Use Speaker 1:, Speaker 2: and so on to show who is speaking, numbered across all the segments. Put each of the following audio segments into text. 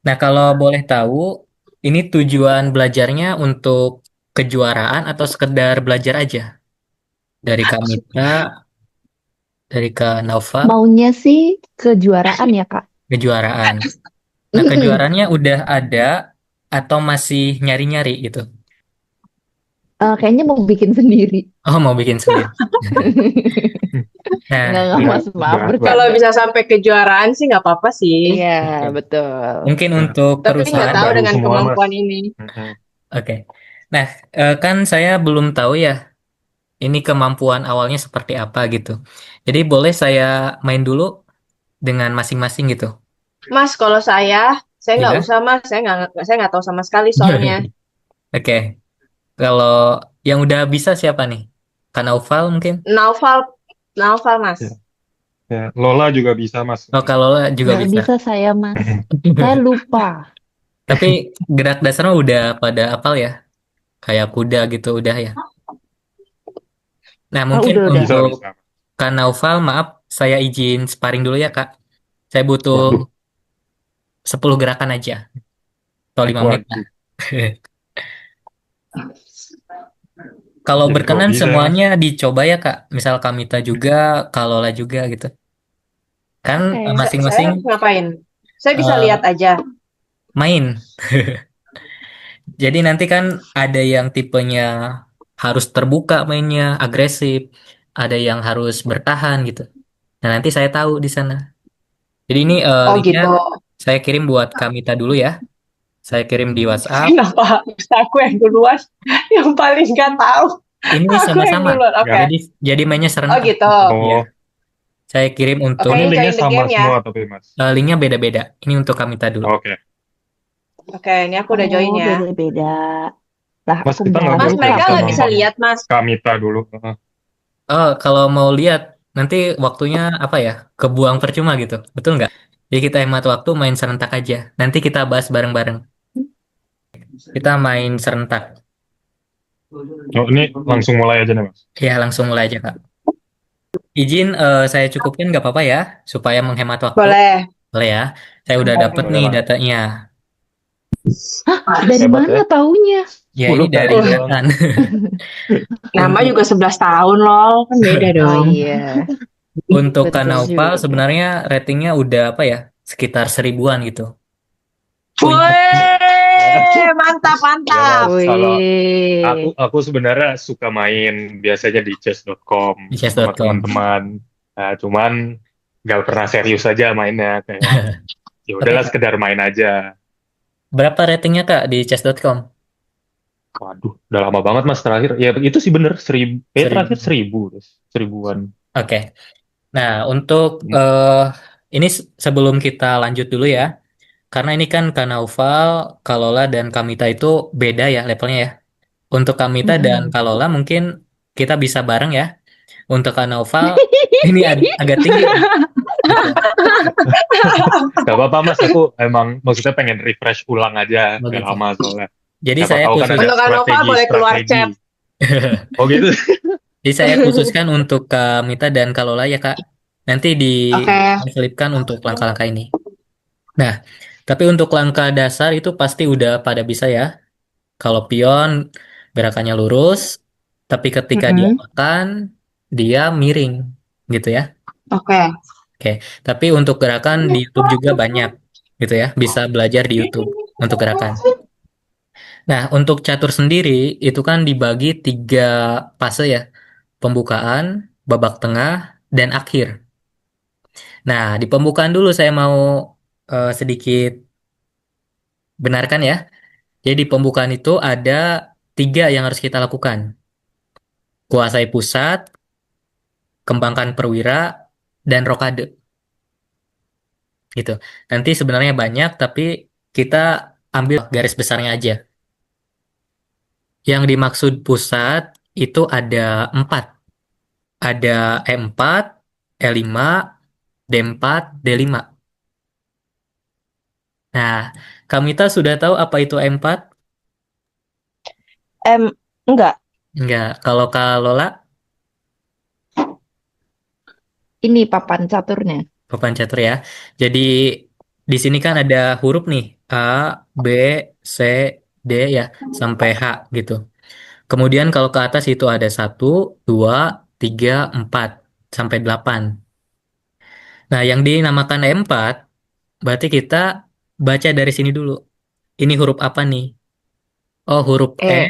Speaker 1: Nah, kalau boleh tahu, ini tujuan belajarnya untuk kejuaraan atau sekedar belajar aja? Dari Kak Mita, dari Kak Naufal,
Speaker 2: Maunya sih kejuaraan ya, Kak.
Speaker 1: kejuaraan. Nah,
Speaker 2: Mm-mm.
Speaker 1: kejuaraannya udah ada atau masih nyari-nyari gitu?
Speaker 2: Kayaknya mau bikin sendiri.
Speaker 1: Oh, mau bikin sendiri. Nah,
Speaker 2: Nggak, Mas. Maaf,
Speaker 3: Kalau
Speaker 2: bercanda.
Speaker 3: bisa sampai kejuaraan sih nggak apa-apa sih.
Speaker 2: Iya,
Speaker 1: oke.
Speaker 2: betul.
Speaker 1: Mungkin
Speaker 4: Ya,
Speaker 1: untuk
Speaker 3: Tapi
Speaker 4: kan
Speaker 3: nggak
Speaker 1: perusahaan
Speaker 3: tahu
Speaker 1: ya.
Speaker 4: baru
Speaker 3: dengan
Speaker 4: semua Mas.
Speaker 3: kemampuan ini.
Speaker 4: Mm-mm.
Speaker 1: Oke. Nah, kan saya belum tahu ya, ini kemampuan awalnya seperti apa gitu. Jadi boleh saya main dulu dengan masing-masing gitu.
Speaker 3: Mas, kalau saya nggak
Speaker 1: Ya.
Speaker 3: usah Mas. Saya nggak tahu sama sekali soalnya.
Speaker 1: Oke. Kalau yang udah bisa siapa nih? Kak Naufal mungkin?
Speaker 3: Naufal, Naufal Mas.
Speaker 4: Ya, ya. Lola juga bisa Mas.
Speaker 1: Oh, kalau juga
Speaker 2: Nggak
Speaker 1: bisa.
Speaker 2: bisa saya, Mas. Saya lupa.
Speaker 1: Tapi gerak dasarnya udah pada apal ya? Kayak kuda gitu udah ya. Nah,
Speaker 2: Ah,
Speaker 1: mungkin
Speaker 2: udah.
Speaker 4: Bisa
Speaker 1: untuk
Speaker 4: bisa.
Speaker 1: Kak Naufal, maaf, saya izin sparring dulu ya, Kak. Saya butuh
Speaker 4: Waduh,
Speaker 1: 10 gerakan aja. Atau 5 menit lah.
Speaker 4: waduh.
Speaker 1: Kalau
Speaker 4: Jadi kok
Speaker 1: berkenan
Speaker 4: bisa ya Mas?
Speaker 1: semuanya dicoba ya, Kak. Misal Kamita juga, Kak Lola juga gitu. Kan
Speaker 2: Oke.
Speaker 3: Saya
Speaker 1: masing-masing
Speaker 3: harus ngapain? Saya bisa lihat
Speaker 1: eh,
Speaker 3: aja.
Speaker 1: main. Jadi nanti kan ada yang tipenya harus terbuka mainnya, agresif. Ada yang harus bertahan gitu. Nah, nanti saya tahu di sana. Jadi ini
Speaker 3: Oh
Speaker 1: linknya
Speaker 3: gitu.
Speaker 1: saya kirim buat Kamita dulu ya. Saya kirim di WhatsApp.
Speaker 3: Kenapa harus aku yang duluan? Yang paling nggak tahu.
Speaker 1: Ini
Speaker 3: Aku yang
Speaker 1: sama-sama.
Speaker 3: duluan. Oke.
Speaker 4: Enggak.
Speaker 1: Jadi mainnya
Speaker 3: Oh
Speaker 1: serentak
Speaker 3: gitu.
Speaker 1: gitu ya.
Speaker 4: Oh,
Speaker 1: Saya kirim
Speaker 4: oh
Speaker 3: Oke,
Speaker 1: untuk
Speaker 4: ini linknya
Speaker 3: join the
Speaker 4: sama
Speaker 3: game ya.
Speaker 4: semua tapi Mas.
Speaker 1: linknya beda-beda. Ini untuk Kamita dulu.
Speaker 4: Oke.
Speaker 3: Oke, ini aku udah join
Speaker 2: Oh,
Speaker 3: ya.
Speaker 2: beda-beda. Lah,
Speaker 4: Mas
Speaker 2: aku
Speaker 4: kita nggak
Speaker 3: Mas,
Speaker 2: nyalanya
Speaker 4: boleh
Speaker 3: mereka
Speaker 4: bisa
Speaker 3: nggak
Speaker 2: kapan
Speaker 3: bisa
Speaker 2: ya?
Speaker 4: nonton
Speaker 3: lihat, Mas.
Speaker 4: Kamita dulu. Heeh.
Speaker 1: Oh, kalau mau lihat nanti waktunya apa ya? Kebuang percuma gitu. Betul nggak? Jadi kita hemat waktu main serentak aja. Nanti kita bahas bareng-bareng. Kita main serentak.
Speaker 4: Oh, ini langsung mulai aja nih Mas.
Speaker 1: Ya, langsung mulai aja, Kak. Izin saya cukupin nggak apa-apa ya, supaya menghemat waktu.
Speaker 3: Boleh.
Speaker 1: Boleh ya. Saya udah dapet
Speaker 4: Boleh
Speaker 1: nih
Speaker 4: lah.
Speaker 1: datanya.
Speaker 2: Hah, dari
Speaker 4: Hebat
Speaker 2: mana
Speaker 4: ya.
Speaker 2: taunya?
Speaker 1: Ya, ini
Speaker 4: 10
Speaker 1: dari
Speaker 4: kali doang.
Speaker 1: Nathan.
Speaker 3: Nama
Speaker 1: Untuk
Speaker 3: juga 11 tahun loh. Kan beda
Speaker 2: Oh
Speaker 3: dong.
Speaker 2: iya,
Speaker 1: untuk
Speaker 2: betul
Speaker 1: Kanaupal
Speaker 2: juga.
Speaker 1: sebenarnya ratingnya udah apa ya? Sekitar 1000-an gitu. Punya
Speaker 3: Wih, mantap,
Speaker 4: Ya
Speaker 3: mantap.
Speaker 4: Mas, kalau aku
Speaker 2: Wih,
Speaker 4: aku sebenarnya suka main biasanya di chess.com
Speaker 1: di
Speaker 4: sama
Speaker 1: chess.com.
Speaker 4: teman-teman. Nah, cuman nggak pernah serius aja mainnya kayak ya
Speaker 1: Oke,
Speaker 4: udahlah
Speaker 1: Kak.
Speaker 4: sekedar main aja.
Speaker 1: Berapa ratingnya, Kak, di chess.com?
Speaker 4: Waduh, udah lama banget Mas terakhir. Ya itu sih bener 1000. Terakhir
Speaker 1: 1000.
Speaker 4: 1000, Mas. 1000-an.
Speaker 1: Oke. Nah, untuk ini sebelum kita lanjut dulu ya. Karena ini kan Kanaufal, Kalola, dan Kamita itu beda ya levelnya ya. Untuk Kamita dan
Speaker 2: mm-mm.
Speaker 1: Kalola mungkin kita bisa bareng ya. Untuk Kanaufal ini agak tinggi nih gitu.
Speaker 4: Gak apa-apa Mas, aku emang maksudnya pengen refresh ulang aja. Udah
Speaker 1: Begitu.
Speaker 4: lama soalnya.
Speaker 1: Jadi
Speaker 4: Siapa
Speaker 1: saya
Speaker 4: tahu kan
Speaker 1: khusus
Speaker 4: ada
Speaker 3: Untuk Nova boleh keluar
Speaker 4: strategi-strategi.
Speaker 3: chat.
Speaker 4: Oh gitu.
Speaker 1: Jadi saya khususkan untuk Kamita dan Kalola ya Kak. Nanti
Speaker 3: Oke.
Speaker 1: diselipkan untuk langkah-langkah ini. Nah, tapi untuk langkah dasar itu pasti udah pada bisa ya. Kalau pion gerakannya lurus, tapi ketika dia
Speaker 3: Mm-mm.
Speaker 1: makan, dia miring gitu ya.
Speaker 3: Oke.
Speaker 1: Oke, tapi untuk gerakan di YouTube juga banyak gitu ya. Bisa belajar di YouTube untuk gerakan. Nah, untuk catur sendiri itu kan dibagi 3 fase ya. Pembukaan, babak tengah, dan akhir. Nah, di pembukaan dulu saya mau sedikit benarkan ya. Jadi di pembukaan itu ada 3 yang harus kita lakukan. Kuasai pusat, kembangkan perwira, dan rokade gitu. Nanti sebenarnya banyak, tapi kita ambil garis besarnya aja. Yang dimaksud pusat itu ada 4. Ada E4, E5, D4, D5. Nah, Kamita sudah tahu apa itu E4?
Speaker 3: Em, enggak.
Speaker 1: Enggak. Kalau Kak Lola,
Speaker 2: Ini papan caturnya.
Speaker 1: papan catur ya. Jadi di sini kan ada huruf nih. A, B, C, D ya, sampai H gitu. Kemudian kalau ke atas itu ada 1, 2, 3, 4 sampai 8. Nah, yang dinamakan E4, berarti kita baca dari sini dulu. Ini huruf apa nih? Oh, huruf E
Speaker 3: E.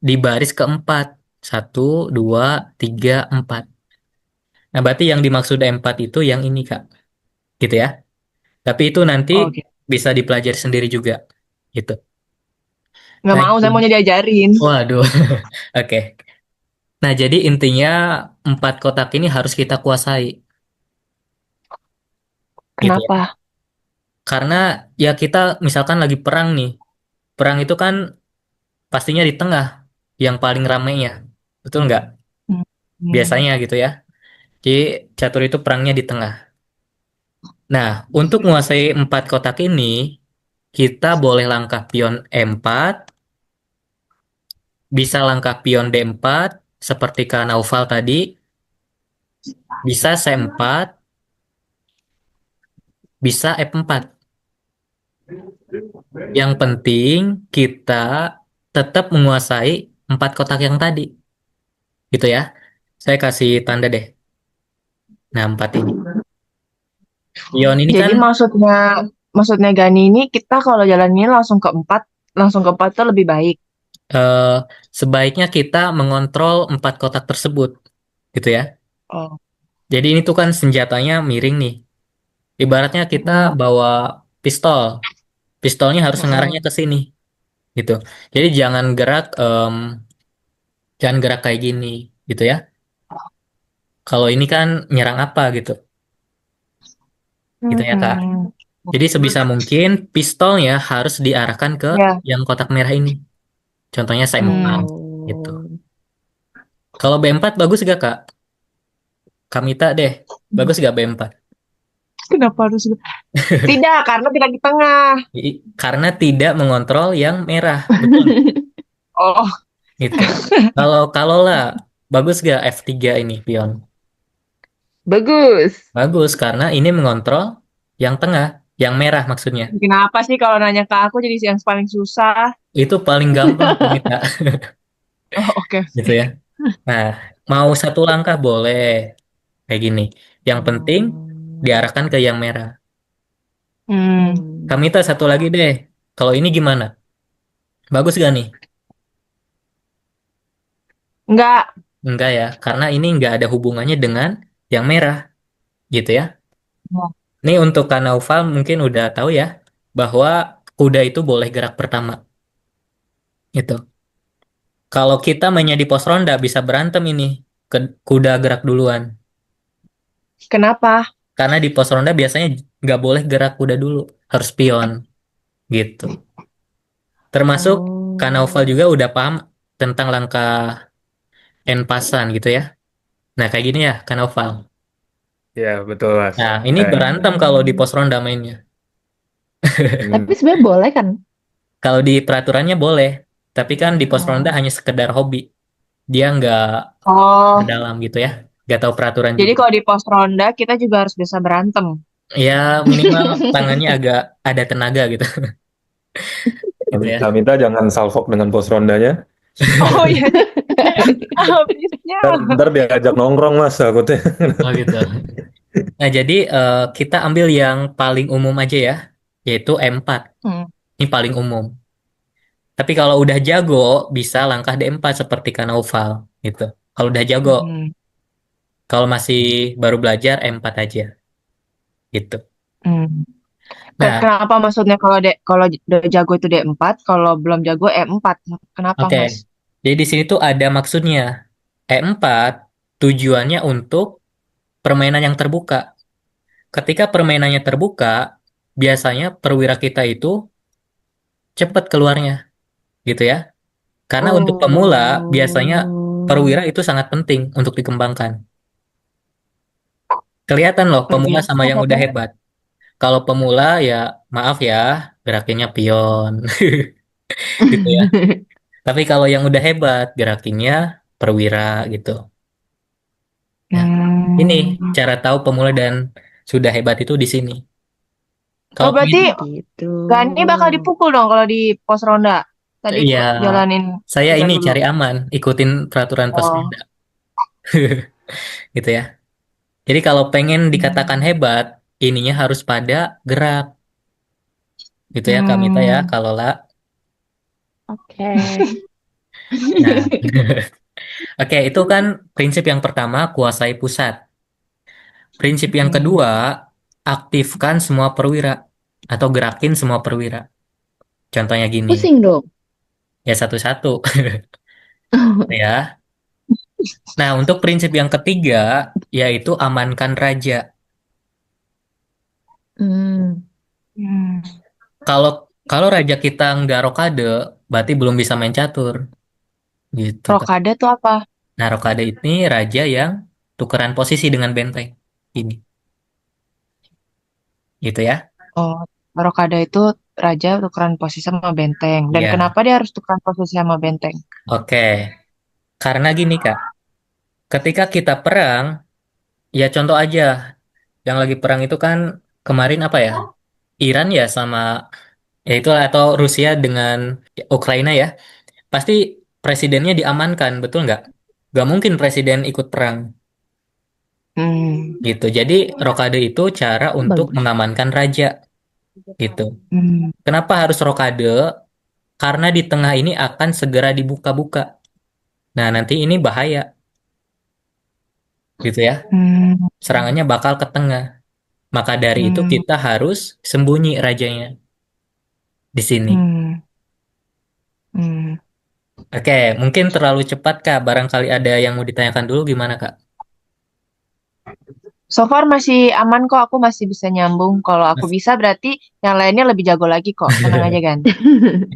Speaker 1: di baris keempat. 1, 2, 3, 4. Nah, berarti yang dimaksud E4 itu yang ini, Kak. Gitu ya. Tapi itu nanti
Speaker 3: Oh, gitu.
Speaker 1: bisa dipelajari sendiri juga. Gitu.
Speaker 3: Nggak
Speaker 1: Nah,
Speaker 3: mau, saya maunya diajarin.
Speaker 1: waduh. Oke. Nah, jadi intinya 4 kotak ini harus kita kuasai. Gitu ya.
Speaker 3: Kenapa?
Speaker 1: Karena ya kita misalkan lagi perang nih. Perang itu kan pastinya di tengah yang paling ramainya. Betul nggak?
Speaker 3: Hmm.
Speaker 1: Biasanya gitu ya. Jadi catur itu perangnya di tengah. Nah, untuk menguasai 4 kotak ini, kita boleh langkah pion E4, bisa langkah pion D4, seperti Kak Naufal tadi, bisa C4, bisa F4. Yang penting kita tetap menguasai 4 kotak yang tadi. Gitu ya. Saya kasih tanda deh. Nah, 4 ini. Pion ini kan
Speaker 3: Jadi maksudnya Gani ini kita kalau jalan ini langsung ke empat itu lebih baik.
Speaker 1: eh, sebaiknya kita mengontrol 4 kotak tersebut. Gitu ya.
Speaker 3: Oh.
Speaker 1: Jadi ini tuh kan senjatanya miring nih. Ibaratnya kita
Speaker 3: Mm-mm.
Speaker 1: bawa pistol. Pistolnya harus
Speaker 3: Mm-mm.
Speaker 1: mengarahnya ke sini. Gitu. Jadi jangan gerak kayak gini. Gitu ya. Kalau ini kan nyerang apa gitu. Gitu ya, Kak.
Speaker 3: Mm-mm.
Speaker 1: Jadi sebisa mungkin pistolnya harus diarahkan ke
Speaker 3: Ya.
Speaker 1: yang kotak merah ini. Contohnya saya
Speaker 3: Hmm.
Speaker 1: 4 gitu.
Speaker 2: Oh.
Speaker 1: Kalau B4 bagus gak, Kak? Kamita deh. Bagus gak B4?
Speaker 3: Kenapa harus? Tidak, karena tidak di tengah.
Speaker 1: Karena tidak mengontrol yang merah. Betul.
Speaker 3: Oh,
Speaker 1: Gitu. Kalau lah bagus gak F3 ini pion?
Speaker 2: Bagus.
Speaker 1: Bagus karena ini mengontrol yang tengah, yang merah maksudnya.
Speaker 3: kenapa sih kalau nanya ke aku jadi yang paling susah?
Speaker 1: Itu paling gampang Kamita.
Speaker 3: Oh, oke.
Speaker 1: Gitu ya. Nah, mau satu langkah boleh kayak gini. Yang penting
Speaker 2: Hmm.
Speaker 1: diarahkan ke yang merah.
Speaker 2: Hmm.
Speaker 1: Kamita satu lagi deh. Kalau ini gimana? Bagus gak nih?
Speaker 3: Enggak.
Speaker 1: Enggak ya, karena ini enggak ada hubungannya dengan yang merah, gitu ya. Ini untuk Kanaufal mungkin udah tahu ya, bahwa kuda itu boleh gerak pertama, gitu. Kalau kita mainnya di pos ronda bisa berantem ini, kuda gerak duluan.
Speaker 3: Kenapa?
Speaker 1: Karena di pos ronda biasanya nggak boleh gerak kuda dulu, harus pion, gitu. Termasuk Kanaufal
Speaker 2: Oh.
Speaker 1: juga udah paham tentang langkah en-pasan gitu ya. Nah kayak gini ya Kanaufal.
Speaker 4: Ya, betul, Mas.
Speaker 1: Nah ini
Speaker 4: Eh,
Speaker 1: berantem kalau di
Speaker 2: Hmm.
Speaker 1: pos ronda mainnya.
Speaker 2: Tapi
Speaker 4: hmm,
Speaker 2: sebenarnya boleh kan?
Speaker 1: Kalau di peraturannya boleh, tapi kan di pos ronda
Speaker 2: Oh.
Speaker 1: hanya sekedar hobi. Dia nggak
Speaker 3: Oh,
Speaker 1: berdalam gitu ya. Nggak tahu peraturan
Speaker 3: jadi
Speaker 1: juga.
Speaker 3: kalau di pos ronda kita juga harus bisa berantem.
Speaker 1: Ya minimal tangannya agak ada tenaga gitu. Gitu ya.
Speaker 4: Minta jangan salfok dengan pos rondanya.
Speaker 3: Oh iya, habisnya.
Speaker 4: Ntar diajak nongkrong, Mas, takutnya.
Speaker 1: Oh gitu. Nah jadi kita ambil yang paling umum aja ya, yaitu M4.
Speaker 3: Hmm.
Speaker 1: Ini paling umum. Tapi kalau udah jago, bisa langkah D4 seperti Kanaufal gitu. Kalau udah jago,
Speaker 3: Hmm.
Speaker 1: kalau masih baru belajar M4 aja gitu.
Speaker 3: Hmm.
Speaker 1: Nah,
Speaker 3: Kenapa maksudnya kalau udah jago itu D4, kalau belum jago E4? Kenapa,
Speaker 1: oke.
Speaker 3: Mas?
Speaker 1: Jadi di sini tuh ada maksudnya. E4 tujuannya untuk permainan yang terbuka. Ketika permainannya terbuka, biasanya perwira kita itu cepat keluarnya, gitu ya. Karena untuk pemula, biasanya
Speaker 2: Oh.
Speaker 1: perwira itu sangat penting untuk dikembangkan. Kelihatan loh pemula
Speaker 3: Perwira
Speaker 1: sama yang udah
Speaker 3: apa?
Speaker 1: hebat. Kalau pemula ya maaf ya, gerakinnya pion, gitu ya. Tapi kalau yang udah hebat, gerakinnya perwira gitu. Nah, ini
Speaker 3: Hmm.
Speaker 1: cara tahu pemula dan sudah hebat itu di sini.
Speaker 3: Oh,
Speaker 1: Kalau
Speaker 3: berarti
Speaker 1: pengen,
Speaker 2: Gitu.
Speaker 3: Gani bakal dipukul dong kalau di pos ronda. Tadi
Speaker 1: ya
Speaker 3: jalanin
Speaker 1: saya
Speaker 3: tiga
Speaker 1: ini
Speaker 3: dulu.
Speaker 1: cari aman, ikutin peraturan pos
Speaker 3: Oh.
Speaker 1: ronda, gitu ya. Jadi kalau pengen dikatakan
Speaker 3: Hmm.
Speaker 1: hebat, ininya harus pada gerak, gitu ya Kak Mita ya,
Speaker 3: Hmm.
Speaker 1: kalau lah.
Speaker 2: Oke.
Speaker 1: Nah, oke itu kan prinsip yang pertama, kuasai pusat. Prinsip yang
Speaker 3: Hmm.
Speaker 1: kedua, aktifkan semua perwira atau gerakin semua perwira. Contohnya gini,
Speaker 2: Pusing dong.
Speaker 1: ya satu-satu, ya. Nah, untuk prinsip yang ketiga, yaitu amankan raja.
Speaker 2: Hmm.
Speaker 3: Hmm.
Speaker 1: Kalau kalau raja kita nggak rokade, berarti belum bisa main catur, gitu Kak.
Speaker 3: Rokade tuh apa?
Speaker 1: Nah, rokade ini raja yang tukeran posisi dengan benteng. Ini, gitu ya.
Speaker 3: Oh, rokade itu raja tukeran posisi sama benteng. Dan
Speaker 1: Ya,
Speaker 3: kenapa dia harus tukeran posisi sama benteng?
Speaker 1: oke. Karena gini, Kak. Ketika kita perang, ya contoh aja, yang lagi perang itu kan kemarin apa ya? Iran ya sama, ya itu atau Rusia dengan Ukraina ya. Pasti presidennya diamankan, betul nggak? Nggak mungkin presiden ikut perang,
Speaker 3: Hmm.
Speaker 1: gitu. Jadi rokade itu cara untuk
Speaker 2: Bagus.
Speaker 1: mengamankan raja, gitu.
Speaker 3: Hmm.
Speaker 1: Kenapa harus rokade? Karena di tengah ini akan segera dibuka-buka. Nah, nanti ini bahaya, gitu ya.
Speaker 3: Hmm.
Speaker 1: Serangannya bakal ke tengah. Maka dari itu
Speaker 3: Hmm.
Speaker 1: kita harus sembunyi rajanya di sini.
Speaker 3: Hmm. Hmm.
Speaker 1: Oke, mungkin terlalu cepat Kak. Barangkali ada yang mau ditanyakan dulu gimana Kak?
Speaker 3: So far masih aman kok, aku masih bisa nyambung. Kalau aku bisa berarti yang lainnya lebih jago lagi kok. Tenang aja kan.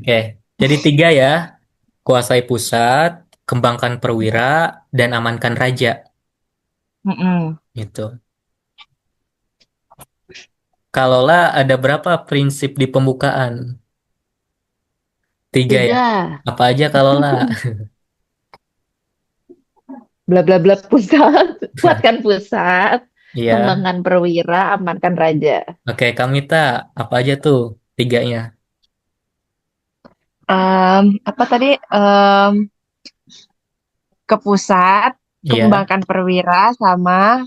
Speaker 1: Oke, jadi tiga ya. Kuasai pusat, kembangkan perwira, dan amankan raja.
Speaker 3: Mm-mm.
Speaker 1: Gitu. Kalaulah ada berapa prinsip di pembukaan? Tiga ya.
Speaker 2: 3.
Speaker 1: Apa aja kalaulah?
Speaker 2: Bla bla bla pusat. Kuatkan pusat.
Speaker 1: Iya.
Speaker 2: Kembangkan perwira, amankan raja.
Speaker 1: Oke, Kamita, apa aja tuh tiganya?
Speaker 3: Apa tadi? Ke pusat,
Speaker 1: Iya.
Speaker 3: kembangkan perwira, sama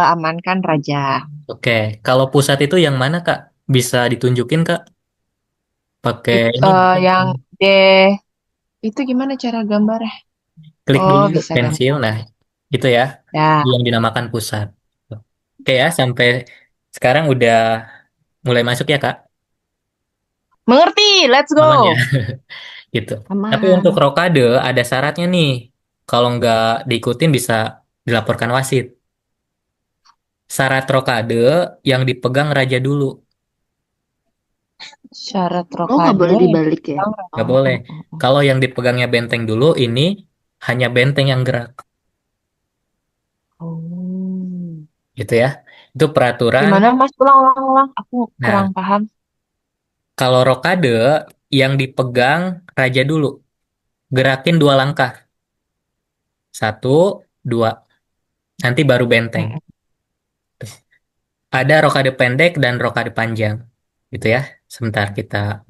Speaker 3: amankan raja.
Speaker 1: Oke, kalau pusat itu yang mana Kak? Bisa ditunjukin Kak? Pakai ini mungkin.
Speaker 3: Yang D itu gimana cara gambarnya?
Speaker 1: Klik
Speaker 3: Oh,
Speaker 1: dulu
Speaker 3: bisa
Speaker 1: pensil.
Speaker 3: gambar.
Speaker 1: Nah, itu ya
Speaker 3: Ya,
Speaker 1: yang dinamakan pusat. Oke ya, sampai sekarang udah mulai masuk ya Kak?
Speaker 3: mengerti. Let's
Speaker 1: Aman ya,
Speaker 3: go.
Speaker 1: gitu. Tapi untuk
Speaker 2: Aman.
Speaker 1: rokade ada syaratnya nih. Kalau nggak diikutin bisa dilaporkan wasit. Syarat rokade yang dipegang raja dulu,
Speaker 3: Syarat
Speaker 2: Oh, nggak
Speaker 3: rokade
Speaker 2: boleh
Speaker 3: yang
Speaker 2: dibalik ya?
Speaker 3: dipegang
Speaker 1: nggak
Speaker 2: Oh,
Speaker 1: boleh.
Speaker 2: oh, oh, oh.
Speaker 1: Kalau yang dipegangnya benteng dulu ini hanya benteng yang gerak,
Speaker 2: Oh.
Speaker 1: gitu ya. Itu peraturan.
Speaker 3: gimana Mas? Ulang, ulang, ulang. Aku kurang
Speaker 1: Nah,
Speaker 3: paham.
Speaker 1: kalau rokade yang dipegang raja dulu, gerakin 2 langkah, satu, dua, nanti baru benteng.
Speaker 3: Mm-mm.
Speaker 1: Ada rokade pendek dan rokade panjang, gitu ya. Sebentar kita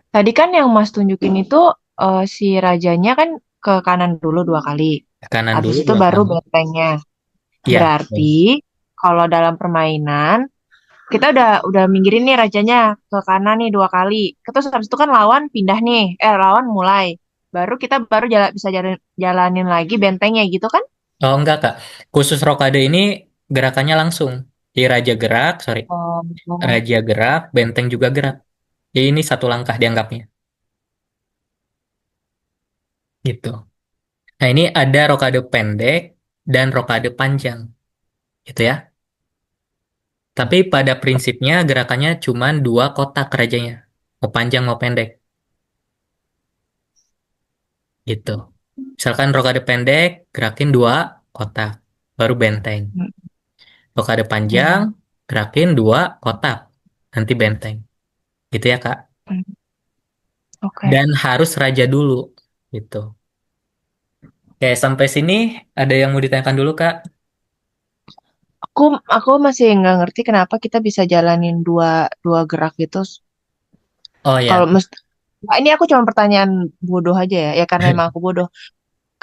Speaker 3: Tadi kan yang Mas tunjukin itu si rajanya kan ke kanan dulu 2 kali.
Speaker 1: ke kanan
Speaker 3: Habis
Speaker 1: dulu
Speaker 3: itu
Speaker 1: dua
Speaker 3: baru
Speaker 1: kali.
Speaker 3: bentengnya.
Speaker 1: Iya,
Speaker 3: Berarti kalau dalam permainan kita udah minggirin nih rajanya ke kanan nih 2 kali. Terus habis itu kan lawan pindah nih. Lawan mulai. Baru kita baru bisa jalanin lagi bentengnya gitu kan?
Speaker 1: oh enggak Kak. Khusus rokade ini gerakannya langsung. Di raja gerak, sorry.
Speaker 3: Oh.
Speaker 1: Raja gerak, benteng juga gerak. Jadi ini 1 langkah dianggapnya, gitu. Nah ini ada rokade pendek dan rokade panjang, gitu ya. Tapi pada prinsipnya gerakannya cuma 2 kotak rajanya. Mau panjang mau pendek, gitu. Misalkan rokade pendek, gerakin 2 kotak, baru benteng. Rokade panjang,
Speaker 3: Mm-mm.
Speaker 1: gerakin 2 kotak, nanti benteng. Gitu ya, Kak.
Speaker 3: Oke.
Speaker 1: Dan harus raja dulu, gitu. Oke, sampai sini ada yang mau ditanyakan dulu, Kak?
Speaker 3: Aku masih nggak ngerti kenapa kita bisa jalanin dua dua gerak gitu.
Speaker 1: Oh
Speaker 3: Kalau
Speaker 1: ya,
Speaker 3: mesti, nah, ini aku cuma pertanyaan bodoh aja ya. Ya karena emang aku bodoh.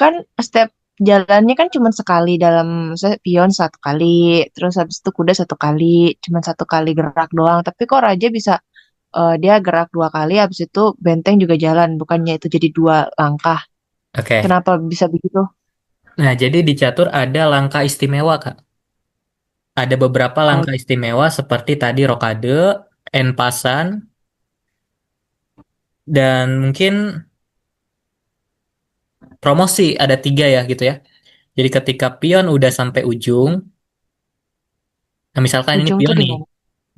Speaker 3: Kan step jalannya kan cuma sekali dalam misalnya pion satu kali, terus habis itu kuda satu kali, cuma satu kali gerak doang. Tapi kok raja bisa dia gerak dua kali, habis itu benteng juga jalan, bukannya itu jadi dua langkah.
Speaker 1: oke.
Speaker 3: Kenapa bisa begitu?
Speaker 1: Nah, jadi di catur ada langkah istimewa, Kak. Ada beberapa
Speaker 3: Oh,
Speaker 1: langkah istimewa seperti tadi rokade, en passant, dan mungkin promosi ada 3 ya gitu ya. Jadi ketika pion udah sampai ujung, nah misalkan ini
Speaker 3: ujung tuh
Speaker 1: pion
Speaker 3: di
Speaker 1: nih,
Speaker 3: mana?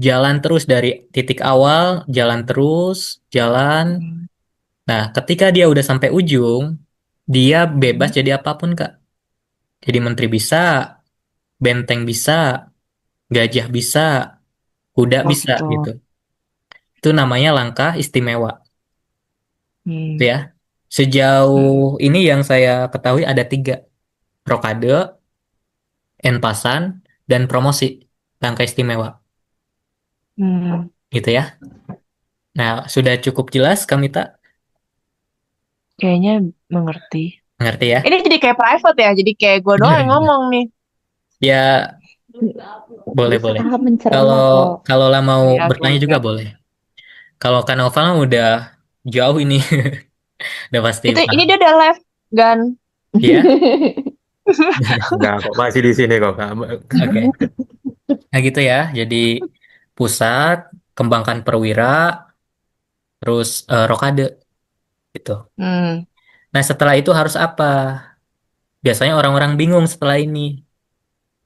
Speaker 1: jalan terus dari titik awal, jalan terus, jalan.
Speaker 3: Hmm.
Speaker 1: Nah, ketika dia udah sampai ujung, dia bebas
Speaker 3: Hmm.
Speaker 1: jadi apapun, Kak. Jadi menteri bisa, benteng bisa, gajah bisa, kuda
Speaker 3: Oh
Speaker 1: bisa
Speaker 3: gitu.
Speaker 1: gitu. Itu namanya langkah istimewa, gitu
Speaker 3: Hmm.
Speaker 1: ya. Sejauh
Speaker 3: Hmm.
Speaker 1: ini yang saya ketahui ada 3, rokade, en passant, dan promosi, langkah istimewa,
Speaker 3: Hmm.
Speaker 1: gitu ya. Nah, sudah cukup jelas, Kamita?
Speaker 3: Kayaknya mengerti.
Speaker 1: Ngerti ya?
Speaker 3: Ini jadi kayak private ya, jadi kayak gue doang yang ngomong nih.
Speaker 1: Ya, boleh-boleh.
Speaker 2: Berusaha
Speaker 1: Kalau
Speaker 2: mencerna kok.
Speaker 1: kalau lah mau
Speaker 3: Ya, oke,
Speaker 1: bertanya juga
Speaker 3: oke.
Speaker 1: boleh. Kalau Kanoval udah jauh ini, udah pasti
Speaker 3: Ini
Speaker 1: paham.
Speaker 3: dia udah live, Gan.
Speaker 1: Iya?
Speaker 4: Enggak kok, masih di sini kok, Kak.
Speaker 1: Oke. Nah gitu ya. Jadi pusat, kembangkan perwira, terus rokade gitu.
Speaker 3: Hmm.
Speaker 1: Nah setelah itu harus apa? Biasanya orang-orang bingung setelah ini